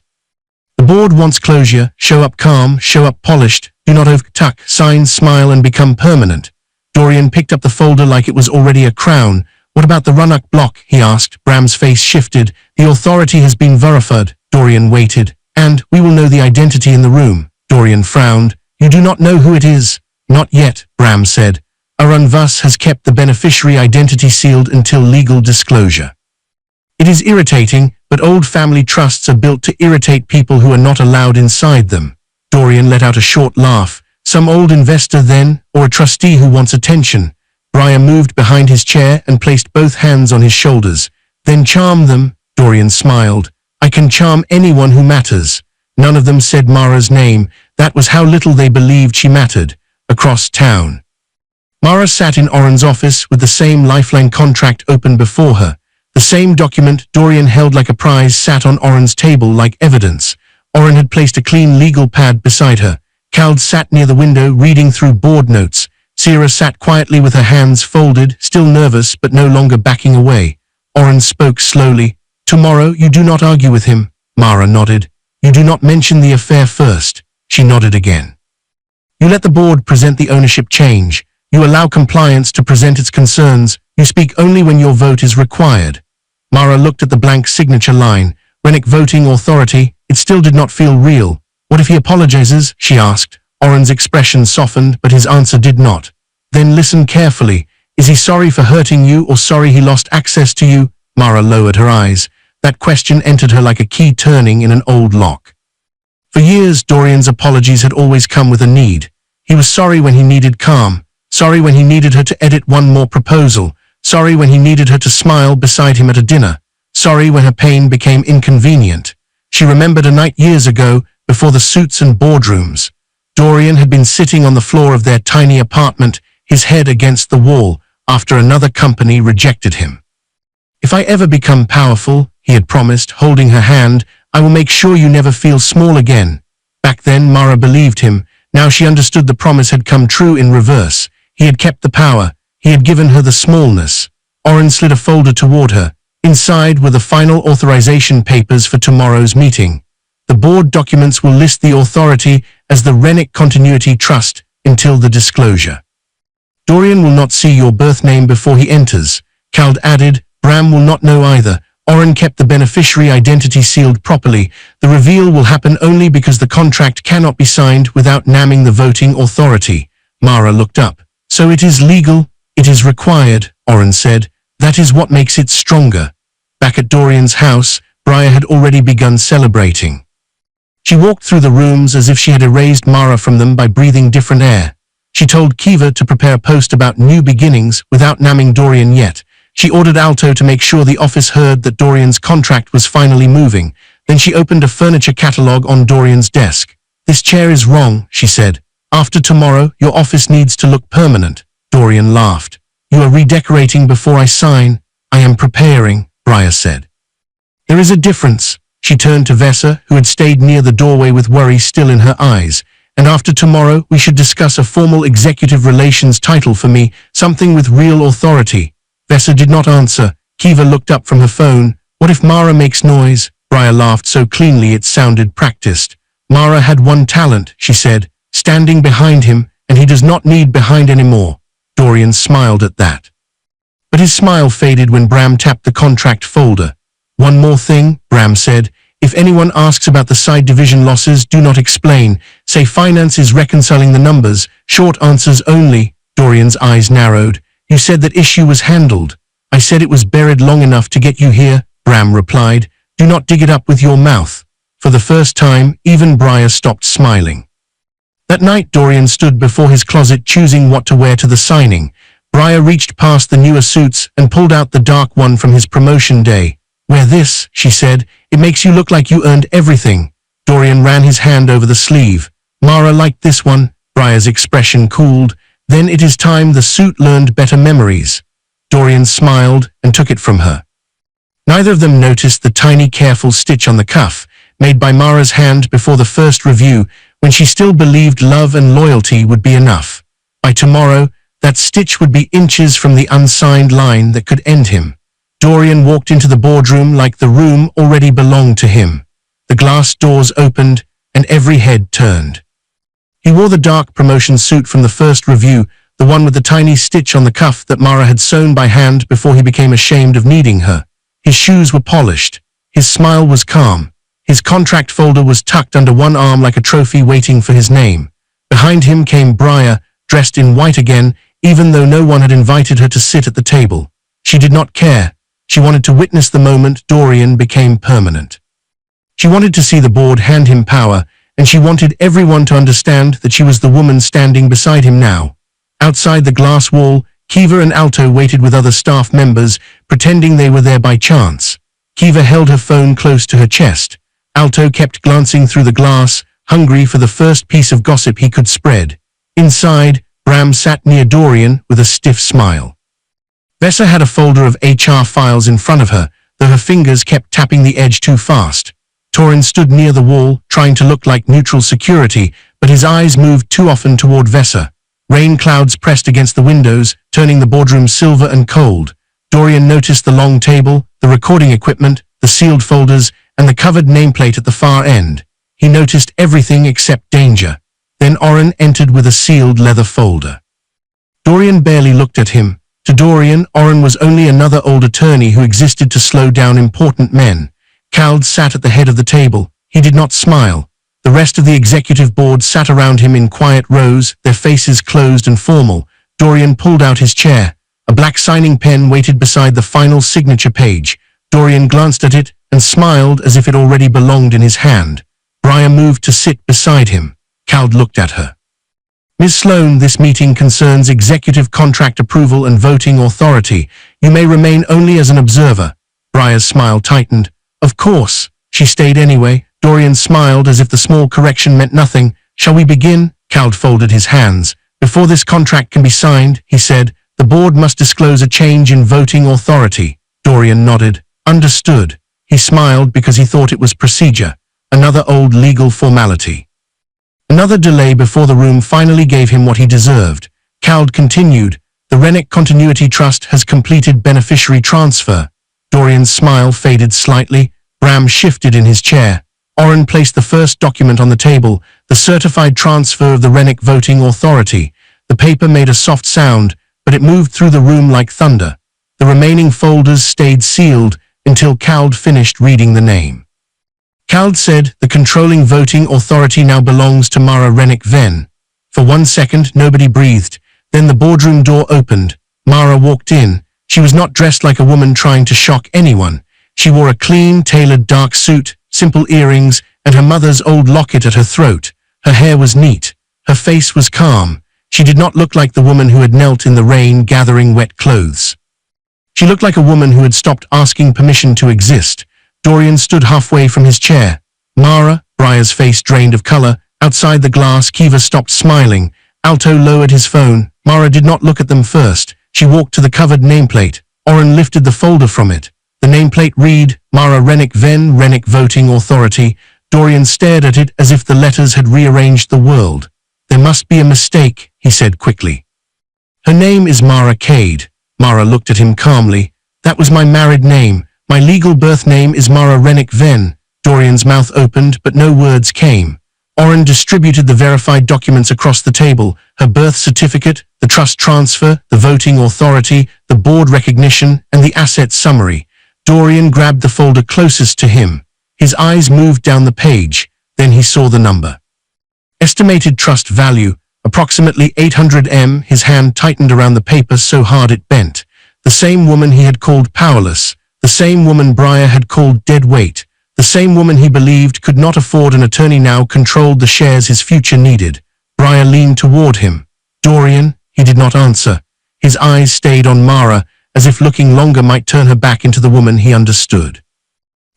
The board wants closure. Show up calm, show up polished. Do not overtuck, sign, smile, and become permanent. Dorian picked up the folder like it was already a crown. What about the Runnock block? He asked. Bram's face shifted. The authority has been verified. Dorian waited. And we will know the identity in the room. Dorian frowned. You do not know who it is. Not yet, Bram said. Arun Vass has kept the beneficiary identity sealed until legal disclosure. It is irritating, but old family trusts are built to irritate people who are not allowed inside them. Dorian let out a short laugh. Some old investor then, or a trustee who wants attention. Briar moved behind his chair and placed both hands on his shoulders. Then charm them, Dorian smiled. I can charm anyone who matters. None of them said Mara's name. That was how little they believed she mattered. Across town. Mara sat in Oren's office with the same lifeline contract open before her. The same document Dorian held like a prize sat on Oren's table like evidence. Oren had placed a clean legal pad beside her. Kald sat near the window reading through board notes. Sira sat quietly with her hands folded, still nervous but no longer backing away. Oren spoke slowly. Tomorrow you do not argue with him. Mara nodded. You do not mention the affair first. She nodded again. You let the board present the ownership change. You allow compliance to present its concerns. You speak only when your vote is required. Mara looked at the blank signature line. Rennick voting authority. It still did not feel real. What if he apologizes? She asked. Oren's expression softened, but his answer did not. Then listen carefully. Is he sorry for hurting you or sorry he lost access to you? Mara lowered her eyes. That question entered her like a key turning in an old lock. For years, Dorian's apologies had always come with a need. He was sorry when he needed calm. Sorry when he needed her to edit one more proposal. Sorry when he needed her to smile beside him at a dinner. Sorry when her pain became inconvenient. She remembered a night years ago, before the suits and boardrooms. Dorian had been sitting on the floor of their tiny apartment, his head against the wall, after another company rejected him. If I ever become powerful, he had promised, holding her hand, I will make sure you never feel small again. Back then, Mara believed him. Now she understood the promise had come true in reverse. He had kept the power. He had given her the smallness. Oren slid a folder toward her. Inside were the final authorization papers for tomorrow's meeting. The board documents will list the authority as the Rennick Continuity Trust until the disclosure. Dorian will not see your birth name before he enters. Kald added, Bram will not know either. Oren kept the beneficiary identity sealed properly. The reveal will happen only because the contract cannot be signed without naming the voting authority. Mara looked up. So it is legal, it is required, Oren said. That is what makes it stronger. Back at Dorian's house, Briar had already begun celebrating. She walked through the rooms as if she had erased Mara from them by breathing different air. She told Kiva to prepare a post about new beginnings without naming Dorian yet. She ordered Alto to make sure the office heard that Dorian's contract was finally moving. Then she opened a furniture catalog on Dorian's desk. This chair is wrong, she said. After tomorrow, your office needs to look permanent. Dorian laughed. You are redecorating before I sign. I am preparing, Briar said. There is a difference. She turned to Vesa, who had stayed near the doorway with worry still in her eyes. And after tomorrow, we should discuss a formal executive relations title for me, something with real authority. Vesa did not answer. Kiva looked up from her phone. What if Mara makes noise? Briar laughed so cleanly it sounded practiced. Mara had one talent, she said, standing behind him, and he does not need behind anymore. Dorian smiled at that. But his smile faded when Bram tapped the contract folder. "One more thing," Bram said. "If anyone asks about the side division losses, do not explain. Say finance is reconciling the numbers. Short answers only." Dorian's eyes narrowed. "You said that issue was handled." "I said it was buried long enough to get you here," Bram replied. "Do not dig it up with your mouth." For the first time, even Briar stopped smiling. That night, Dorian stood before his closet choosing what to wear to the signing. Briar reached past the newer suits and pulled out the dark one from his promotion day. "Wear this," she said. "It makes you look like you earned everything." Dorian ran his hand over the sleeve. "Mara liked this one." Briar's expression cooled. "Then it is time the suit learned better memories." Dorian smiled and took it from her. Neither of them noticed the tiny careful stitch on the cuff, made by Mara's hand before the first review, when she still believed love and loyalty would be enough. By tomorrow, that stitch would be inches from the unsigned line that could end him. Dorian walked into the boardroom like the room already belonged to him. The glass doors opened, and every head turned. He wore the dark promotion suit from the first review, the one with the tiny stitch on the cuff that Mara had sewn by hand before he became ashamed of needing her. His shoes were polished. His smile was calm. His contract folder was tucked under one arm like a trophy waiting for his name. Behind him came Briar, dressed in white again, even though no one had invited her to sit at the table. She did not care. She wanted to witness the moment Dorian became permanent. She wanted to see the board hand him power, and she wanted everyone to understand that she was the woman standing beside him now. Outside the glass wall, Kiva and Alto waited with other staff members, pretending they were there by chance. Kiva held her phone close to her chest. Alto kept glancing through the glass, hungry for the first piece of gossip he could spread. Inside, Bram sat near Dorian with a stiff smile. Vessa had a folder of HR files in front of her, though her fingers kept tapping the edge too fast. Torin stood near the wall, trying to look like neutral security, but his eyes moved too often toward Vessa. Rain clouds pressed against the windows, turning the boardroom silver and cold. Dorian noticed the long table, the recording equipment, the sealed folders, and the covered nameplate at the far end. He noticed everything except danger. Then Oren entered with a sealed leather folder. Dorian barely looked at him. To Dorian, Oren was only another old attorney who existed to slow down important men. Cald sat at the head of the table. He did not smile. The rest of the executive board sat around him in quiet rows, their faces closed and formal. Dorian pulled out his chair. A black signing pen waited beside the final signature page. Dorian glanced at it and smiled as if it already belonged in his hand. Briar moved to sit beside him. Cald looked at her. "Ms. Sloan, this meeting concerns executive contract approval and voting authority. You may remain only as an observer." Briar's smile tightened. "Of course." She stayed anyway. Dorian smiled as if the small correction meant nothing. "Shall we begin?" Cald folded his hands. "Before this contract can be signed," he said, "the board must disclose a change in voting authority." Dorian nodded. "Understood." He smiled because he thought it was procedure. Another old legal formality. Another delay before the room finally gave him what he deserved. Cald continued, "The Rennick Continuity Trust has completed beneficiary transfer." Dorian's smile faded slightly. Bram shifted in his chair. Oren placed the first document on the table, the certified transfer of the Rennick Voting Authority. The paper made a soft sound, but it moved through the room like thunder. The remaining folders stayed sealed until Cald finished reading the name. Cald said, "The controlling voting authority now belongs to Mara Rennick Ven." For 1 second, nobody breathed. Then the boardroom door opened. Mara walked in. She was not dressed like a woman trying to shock anyone. She wore a clean, tailored dark suit, simple earrings, and her mother's old locket at her throat. Her hair was neat. Her face was calm. She did not look like the woman who had knelt in the rain gathering wet clothes. She looked like a woman who had stopped asking permission to exist. Dorian stood halfway from his chair. "Mara," Briar's face drained of color. Outside the glass, Kiva stopped smiling. Alto lowered his phone. Mara did not look at them first. She walked to the covered nameplate. Oren lifted the folder from it. The nameplate read, "Mara Rennick Ven Rennick Voting Authority." Dorian stared at it as if the letters had rearranged the world. "There must be a mistake," he said quickly. "Her name is Mara Cade." Mara looked at him calmly. "That was my married name. My legal birth name is Mara Rennick Ven." Dorian's mouth opened, but no words came. Oren distributed the verified documents across the table: her birth certificate, the trust transfer, the voting authority, the board recognition, and the asset summary. Dorian grabbed the folder closest to him. His eyes moved down the page. Then he saw the number. Estimated trust value, approximately 800 M. His hand tightened around the paper so hard it bent. The same woman he had called powerless. The same woman Briar had called dead weight. The same woman he believed could not afford an attorney now controlled the shares his future needed. Briar leaned toward him. Dorian, he did not answer. His eyes stayed on Mara, as if looking longer might turn her back into the woman he understood.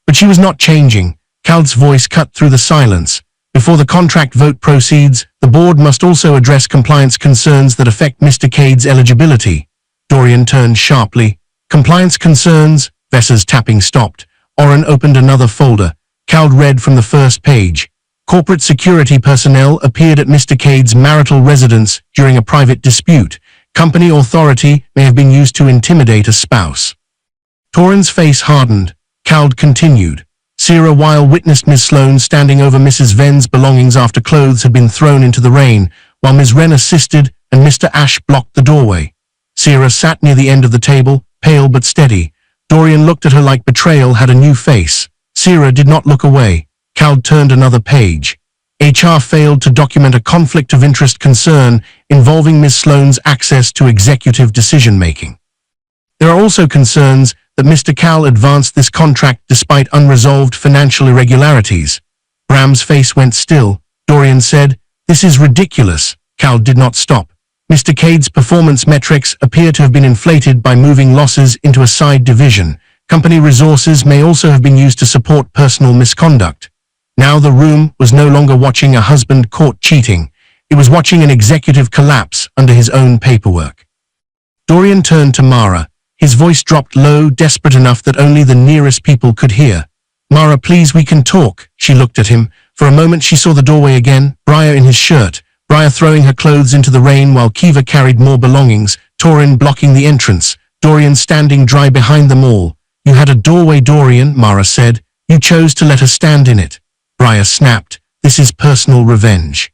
But she was not changing. Cald's voice cut through the silence. Before the contract vote proceeds, the board must also address compliance concerns that affect Mr. Cade's eligibility. Dorian turned sharply. Compliance concerns? Vessa's tapping stopped. Oren opened another folder. Cald read from the first page. Corporate security personnel appeared at Mr. Cade's marital residence during a private dispute. Company authority may have been used to intimidate a spouse. Torin's face hardened. Cald continued. Sierra Weil witnessed Ms. Sloane standing over Mrs. Ven's belongings after clothes had been thrown into the rain, while Ms. Wren assisted and Mr. Ash blocked the doorway. Sierra sat near the end of the table, pale but steady. Dorian looked at her like betrayal had a new face. Sierra did not look away. Cald turned another page. HR failed to document a conflict of interest concern involving Ms. Sloane's access to executive decision-making. There are also concerns that Mr. Cal advanced this contract despite unresolved financial irregularities. Bram's face went still. Dorian said, "This is ridiculous." Cal did not stop. Mr. Cade's performance metrics appear to have been inflated by moving losses into a side division. Company resources may also have been used to support personal misconduct. Now the room was no longer watching a husband caught cheating. It was watching an executive collapse under his own paperwork. Dorian turned to Mara. His voice dropped low, desperate enough that only the nearest people could hear. "Mara, please, we can talk." She looked at him. For a moment she saw the doorway again, Briar in his shirt. Briar throwing her clothes into the rain while Kiva carried more belongings, Torin blocking the entrance, Dorian standing dry behind them all. "You had a doorway, Dorian," Mara said. "You chose to let her stand in it." Briar snapped. "This is personal revenge."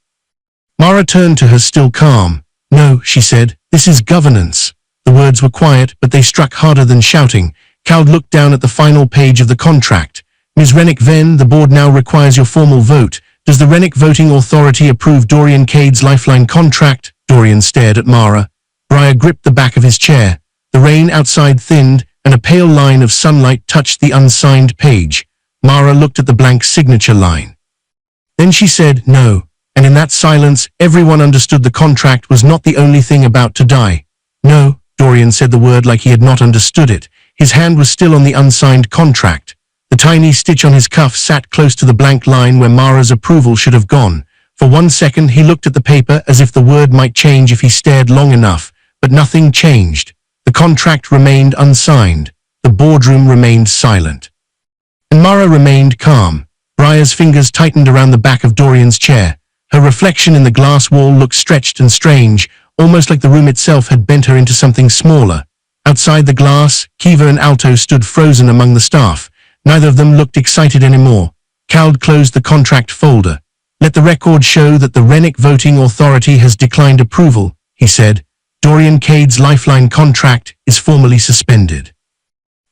Mara turned to her, still calm. "No," she said, "this is governance." The words were quiet, but they struck harder than shouting. Cald looked down at the final page of the contract. "Ms. Rennick-Venn, the board now requires your formal vote. Does the Rennick Voting Authority approve Dorian Cade's lifeline contract?" Dorian stared at Mara. Briar gripped the back of his chair. The rain outside thinned, and a pale line of sunlight touched the unsigned page. Mara looked at the blank signature line. Then she said, "No," and in that silence, everyone understood the contract was not the only thing about to die. "No," Dorian said the word like he had not understood it. His hand was still on the unsigned contract. The tiny stitch on his cuff sat close to the blank line where Mara's approval should have gone. For 1 second he looked at the paper as if the word might change if he stared long enough, but nothing changed. The contract remained unsigned. The boardroom remained silent. And Mara remained calm. Briar's fingers tightened around the back of Dorian's chair. Her reflection in the glass wall looked stretched and strange, almost like the room itself had bent her into something smaller. Outside the glass, Kiva and Alto stood frozen among the staff. Neither of them looked excited anymore. Cald closed the contract folder. "Let the record show that the Rennick Voting Authority has declined approval," he said. "Dorian Cade's lifeline contract is formally suspended."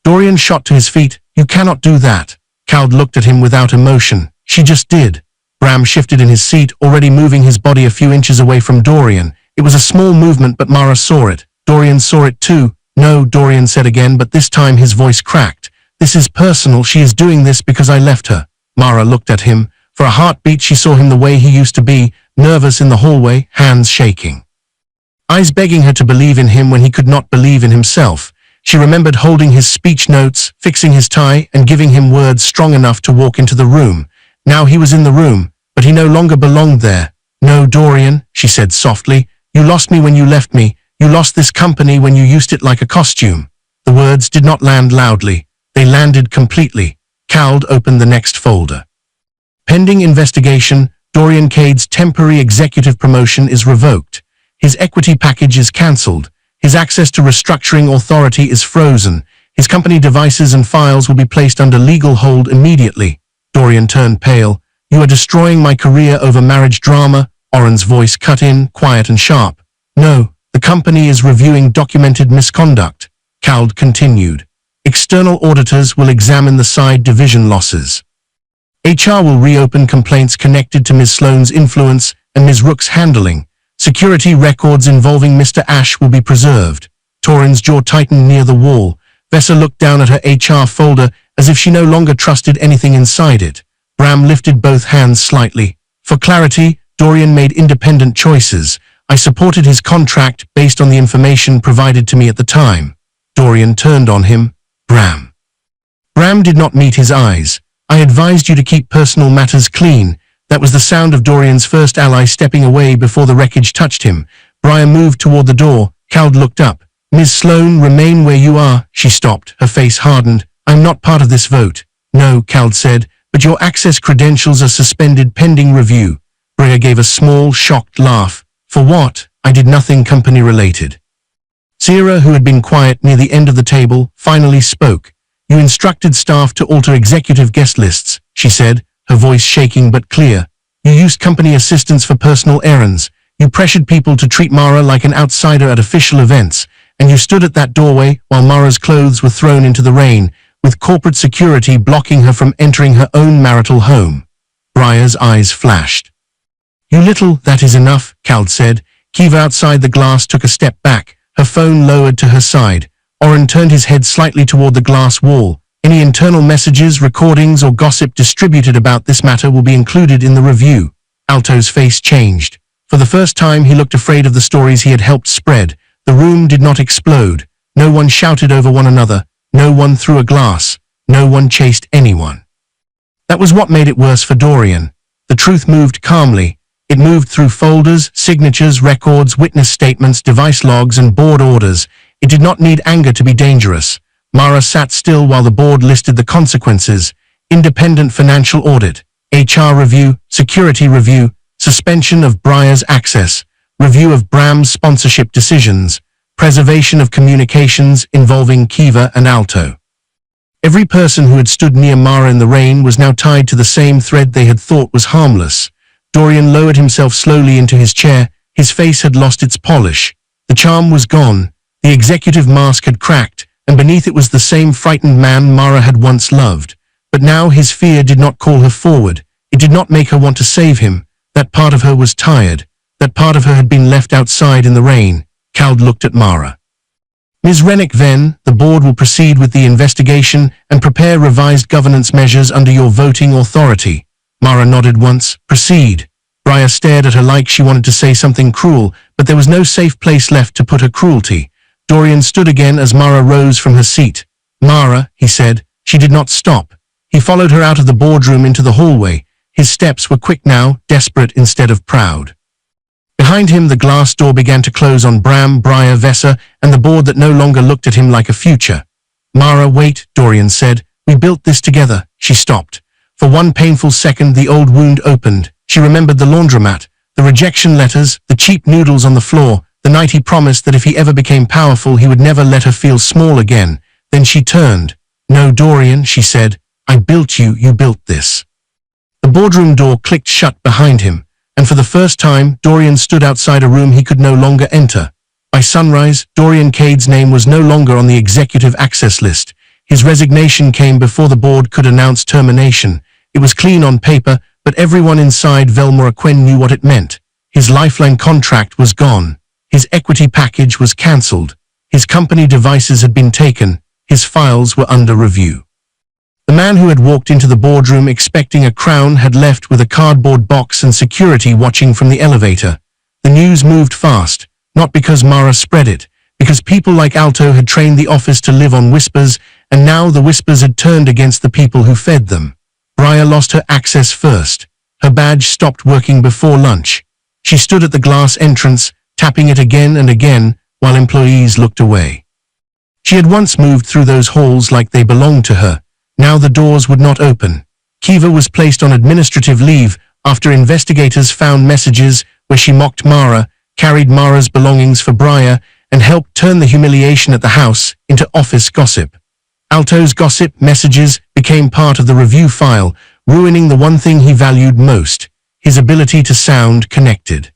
Dorian shot to his feet. "You cannot do that." Cald looked at him without emotion. "She just did." Bram shifted in his seat, already moving his body a few inches away from Dorian. It was a small movement, but Mara saw it. Dorian saw it too. "No," Dorian said again, but this time his voice cracked. "This is personal. She is doing this because I left her." Mara looked at him. For a heartbeat she saw him the way he used to be, nervous in the hallway, hands shaking. Eyes begging her to believe in him when he could not believe in himself. She remembered holding his speech notes, fixing his tie, and giving him words strong enough to walk into the room. Now he was in the room, but he no longer belonged there. "No, Dorian," she said softly. "You lost me when you left me. You lost this company when you used it like a costume." The words did not land loudly. They landed completely. Cald opened the next folder. Pending investigation, Dorian Cade's temporary executive promotion is revoked. His equity package is cancelled. His access to restructuring authority is frozen. His company devices and files will be placed under legal hold immediately. Dorian turned pale. You are destroying my career over marriage drama. Oren's voice cut in, quiet and sharp. No, the company is reviewing documented misconduct. Cald continued. External auditors will examine the side division losses. HR will reopen complaints connected to Ms. Sloane's influence and Ms. Rook's handling. Security records involving Mr. Ash will be preserved. Torin's jaw tightened near the wall. Vessa looked down at her HR folder as if she no longer trusted anything inside it. Bram lifted both hands slightly. For clarity, Dorian made independent choices. I supported his contract based on the information provided to me at the time. Dorian turned on him. Bram. Bram did not meet his eyes. I advised you to keep personal matters clean. That was the sound of Dorian's first ally stepping away before the wreckage touched him. Briar moved toward the door. Cald looked up. Ms. Sloane, remain where you are. She stopped. Her face hardened. I'm not part of this vote. No, Cald said, but your access credentials are suspended pending review. Briar gave a small, shocked laugh. For what? I did nothing company-related. Sierra, who had been quiet near the end of the table, finally spoke. You instructed staff to alter executive guest lists, she said, her voice shaking but clear. You used company assistants for personal errands. You pressured people to treat Mara like an outsider at official events, and you stood at that doorway while Mara's clothes were thrown into the rain, with corporate security blocking her from entering her own marital home. Briar's eyes flashed. You little, that is enough, Cald said. Kiva outside the glass took a step back, her phone lowered to her side. Oren turned his head slightly toward the glass wall. Any internal messages, recordings, or gossip distributed about this matter will be included in the review. Alto's face changed. For the first time, he looked afraid of the stories he had helped spread. The room did not explode. No one shouted over one another. No one threw a glass. No one chased anyone. That was what made it worse for Dorian. The truth moved calmly. It moved through folders, signatures, records, witness statements, device logs, and board orders. It did not need anger to be dangerous. Mara sat still while the board listed the consequences. Independent financial audit, HR review, security review, suspension of Briar's access, review of Bram's sponsorship decisions, preservation of communications involving Kiva and Alto. Every person who had stood near Mara in the rain was now tied to the same thread they had thought was harmless. Dorian lowered himself slowly into his chair. His face had lost its polish. The charm was gone. The executive mask had cracked, and beneath it was the same frightened man Mara had once loved. But now his fear did not call her forward. It did not make her want to save him. That part of her was tired. That part of her had been left outside in the rain. Cald looked at Mara. Ms. Rennick, then, the board will proceed with the investigation and prepare revised governance measures under your voting authority. Mara nodded once. Proceed. Briar stared at her like she wanted to say something cruel, but there was no safe place left to put her cruelty. Dorian stood again as Mara rose from her seat. Mara, he said. She did not stop. He followed her out of the boardroom into the hallway. His steps were quick now, desperate instead of proud. Behind him, the glass door began to close on Bram, Briar, Vessa, and the board that no longer looked at him like a future. Mara, wait, Dorian said. We built this together. She stopped. For one painful second, the old wound opened. She remembered the laundromat, the rejection letters, the cheap noodles on the floor, the night he promised that if he ever became powerful, he would never let her feel small again. Then she turned. No, Dorian, she said. I built you, you built this. The boardroom door clicked shut behind him, and for the first time, Dorian stood outside a room he could no longer enter. By sunrise, Dorian Cade's name was no longer on the executive access list. His resignation came before the board could announce termination. It was clean on paper, but everyone inside Velmora Quen knew what it meant. His lifeline contract was gone. His equity package was cancelled. His company devices had been taken. His files were under review. The man who had walked into the boardroom expecting a crown had left with a cardboard box and security watching from the elevator. The news moved fast, not because Mara spread it, because people like Alto had trained the office to live on whispers, and now the whispers had turned against the people who fed them. Briar lost her access first. Her badge stopped working before lunch. She stood at the glass entrance, tapping it again and again, while employees looked away. She had once moved through those halls like they belonged to her. Now the doors would not open. Kiva was placed on administrative leave after investigators found messages where she mocked Mara, carried Mara's belongings for Briar, and helped turn the humiliation at the house into office gossip. Alto's gossip messages became part of the review file, ruining the one thing he valued most, his ability to sound connected.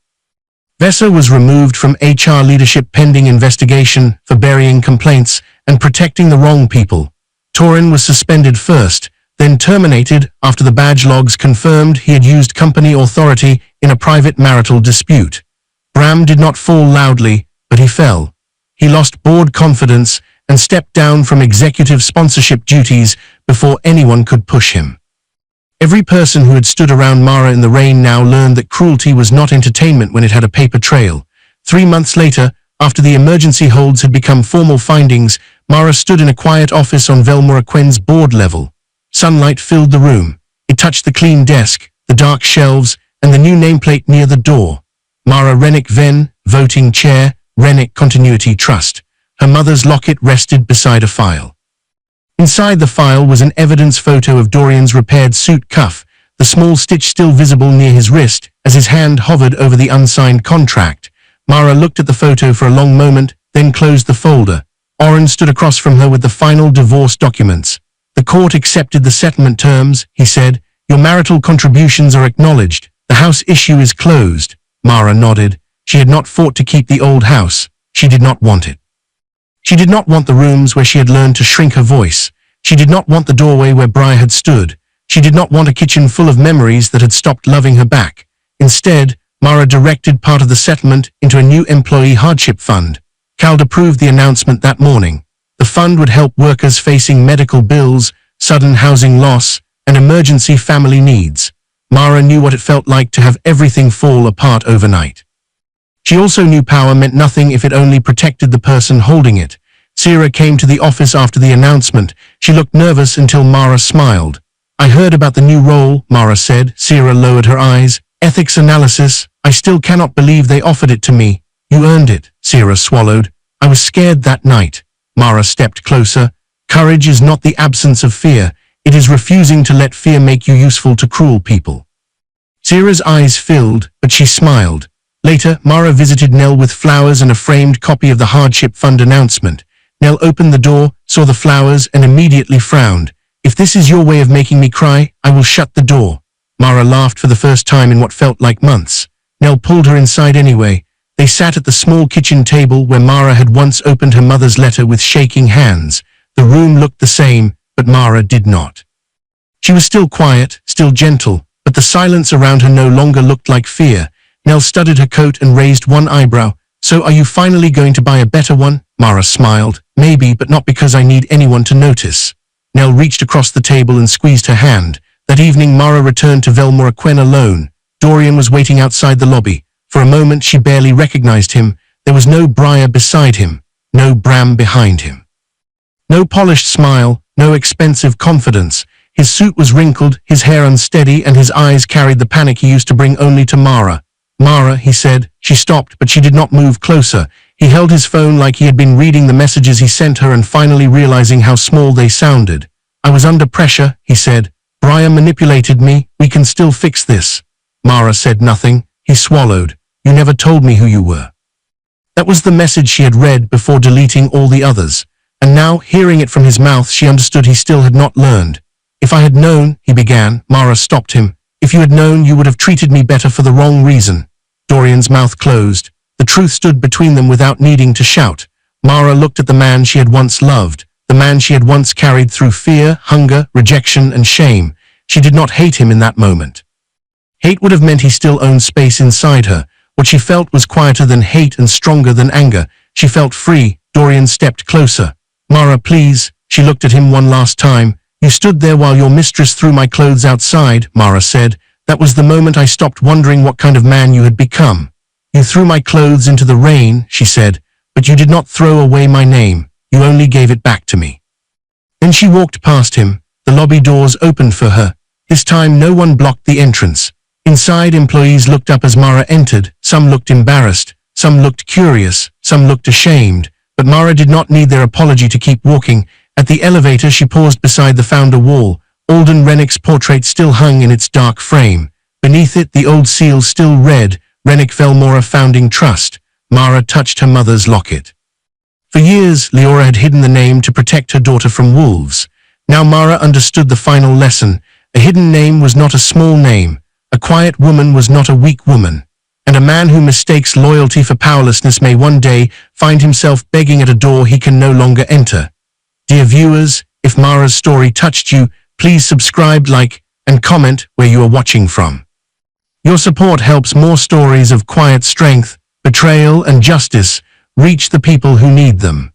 Vesa was removed from HR leadership pending investigation for burying complaints and protecting the wrong people. Torin was suspended first, then terminated after the badge logs confirmed he had used company authority in a private marital dispute. Bram did not fall loudly, but he fell. He lost board confidence and stepped down from executive sponsorship duties before anyone could push him. Every person who had stood around Mara in the rain now learned that cruelty was not entertainment when it had a paper trail. 3 months later, after the emergency holds had become formal findings, Mara stood in a quiet office on Velmoraquen's board level. Sunlight filled the room. It touched the clean desk, the dark shelves, and the new nameplate near the door. Mara Rennick Ven, voting chair, Rennick Continuity Trust. Her mother's locket rested beside a file. Inside the file was an evidence photo of Dorian's repaired suit cuff, the small stitch still visible near his wrist as his hand hovered over the unsigned contract. Mara looked at the photo for a long moment, then closed the folder. Oren stood across from her with the final divorce documents. The court accepted the settlement terms, he said. Your marital contributions are acknowledged. The house issue is closed. Mara nodded. She had not fought to keep the old house. She did not want it. She did not want the rooms where she had learned to shrink her voice. She did not want the doorway where Briar had stood. She did not want a kitchen full of memories that had stopped loving her back. Instead, Mara directed part of the settlement into a new employee hardship fund. Calde approved the announcement that morning. The fund would help workers facing medical bills, sudden housing loss, and emergency family needs. Mara knew what it felt like to have everything fall apart overnight. She also knew power meant nothing if it only protected the person holding it. Sierra came to the office after the announcement. She looked nervous until Mara smiled. I heard about the new role, Mara said. Sierra lowered her eyes. Ethics analysis. I still cannot believe they offered it to me. You earned it, Sierra swallowed. I was scared that night. Mara stepped closer. Courage is not the absence of fear. It is refusing to let fear make you useful to cruel people. Sierra's eyes filled, but she smiled. Later, Mara visited Nell with flowers and a framed copy of the hardship fund announcement. Nell opened the door, saw the flowers, and immediately frowned. If this is your way of making me cry, I will shut the door. Mara laughed for the first time in what felt like months. Nell pulled her inside anyway. They sat at the small kitchen table where Mara had once opened her mother's letter with shaking hands. The room looked the same, but Mara did not. She was still quiet, still gentle, but the silence around her no longer looked like fear. Nell studied her coat and raised one eyebrow. So are you finally going to buy a better one? Mara smiled. Maybe, but not because I need anyone to notice. Nell reached across the table and squeezed her hand. That evening Mara returned to Velmoraquen alone. Dorian was waiting outside the lobby. For a moment she barely recognized him. There was no Briar beside him, no Bram behind him. No polished smile, no expensive confidence. His suit was wrinkled, his hair unsteady, and his eyes carried the panic he used to bring only to Mara. Mara, he said. She stopped, but she did not move closer. He held his phone like he had been reading the messages he sent her and finally realizing how small they sounded. I was under pressure, he said. Briar manipulated me. We can still fix this. Mara said nothing. He swallowed. You never told me who you were. That was the message she had read before deleting all the others. And now, hearing it from his mouth, she understood he still had not learned. If I had known, he began. Mara stopped him. If you had known, you would have treated me better for the wrong reason. Dorian's mouth closed. The truth stood between them without needing to shout. Mara looked at the man she had once loved, the man she had once carried through fear, hunger, rejection, and shame. She did not hate him in that moment. Hate would have meant he still owned space inside her. What she felt was quieter than hate and stronger than anger. She felt free. Dorian stepped closer. Mara, please. She looked at him one last time. You stood there while your mistress threw my clothes outside, Mara said. That was the moment I stopped wondering what kind of man you had become. You threw my clothes into the rain, she said, but you did not throw away my name. You only gave it back to me. Then she walked past him. The lobby doors opened for her. This time no one blocked the entrance. Inside, employees looked up as Mara entered. Some looked embarrassed, some looked curious, some looked ashamed, but Mara did not need their apology to keep walking. At the elevator, she paused beside the founder wall. Alden Rennick's portrait still hung in its dark frame. Beneath it, the old seal still read, Rennick Velmora Founding Trust. Mara touched her mother's locket. For years, Leora had hidden the name to protect her daughter from wolves. Now Mara understood the final lesson. A hidden name was not a small name. A quiet woman was not a weak woman. And a man who mistakes loyalty for powerlessness may one day find himself begging at a door he can no longer enter. Dear viewers, if Mara's story touched you, please subscribe, like, and comment where you are watching from. Your support helps more stories of quiet strength, betrayal, and justice reach the people who need them.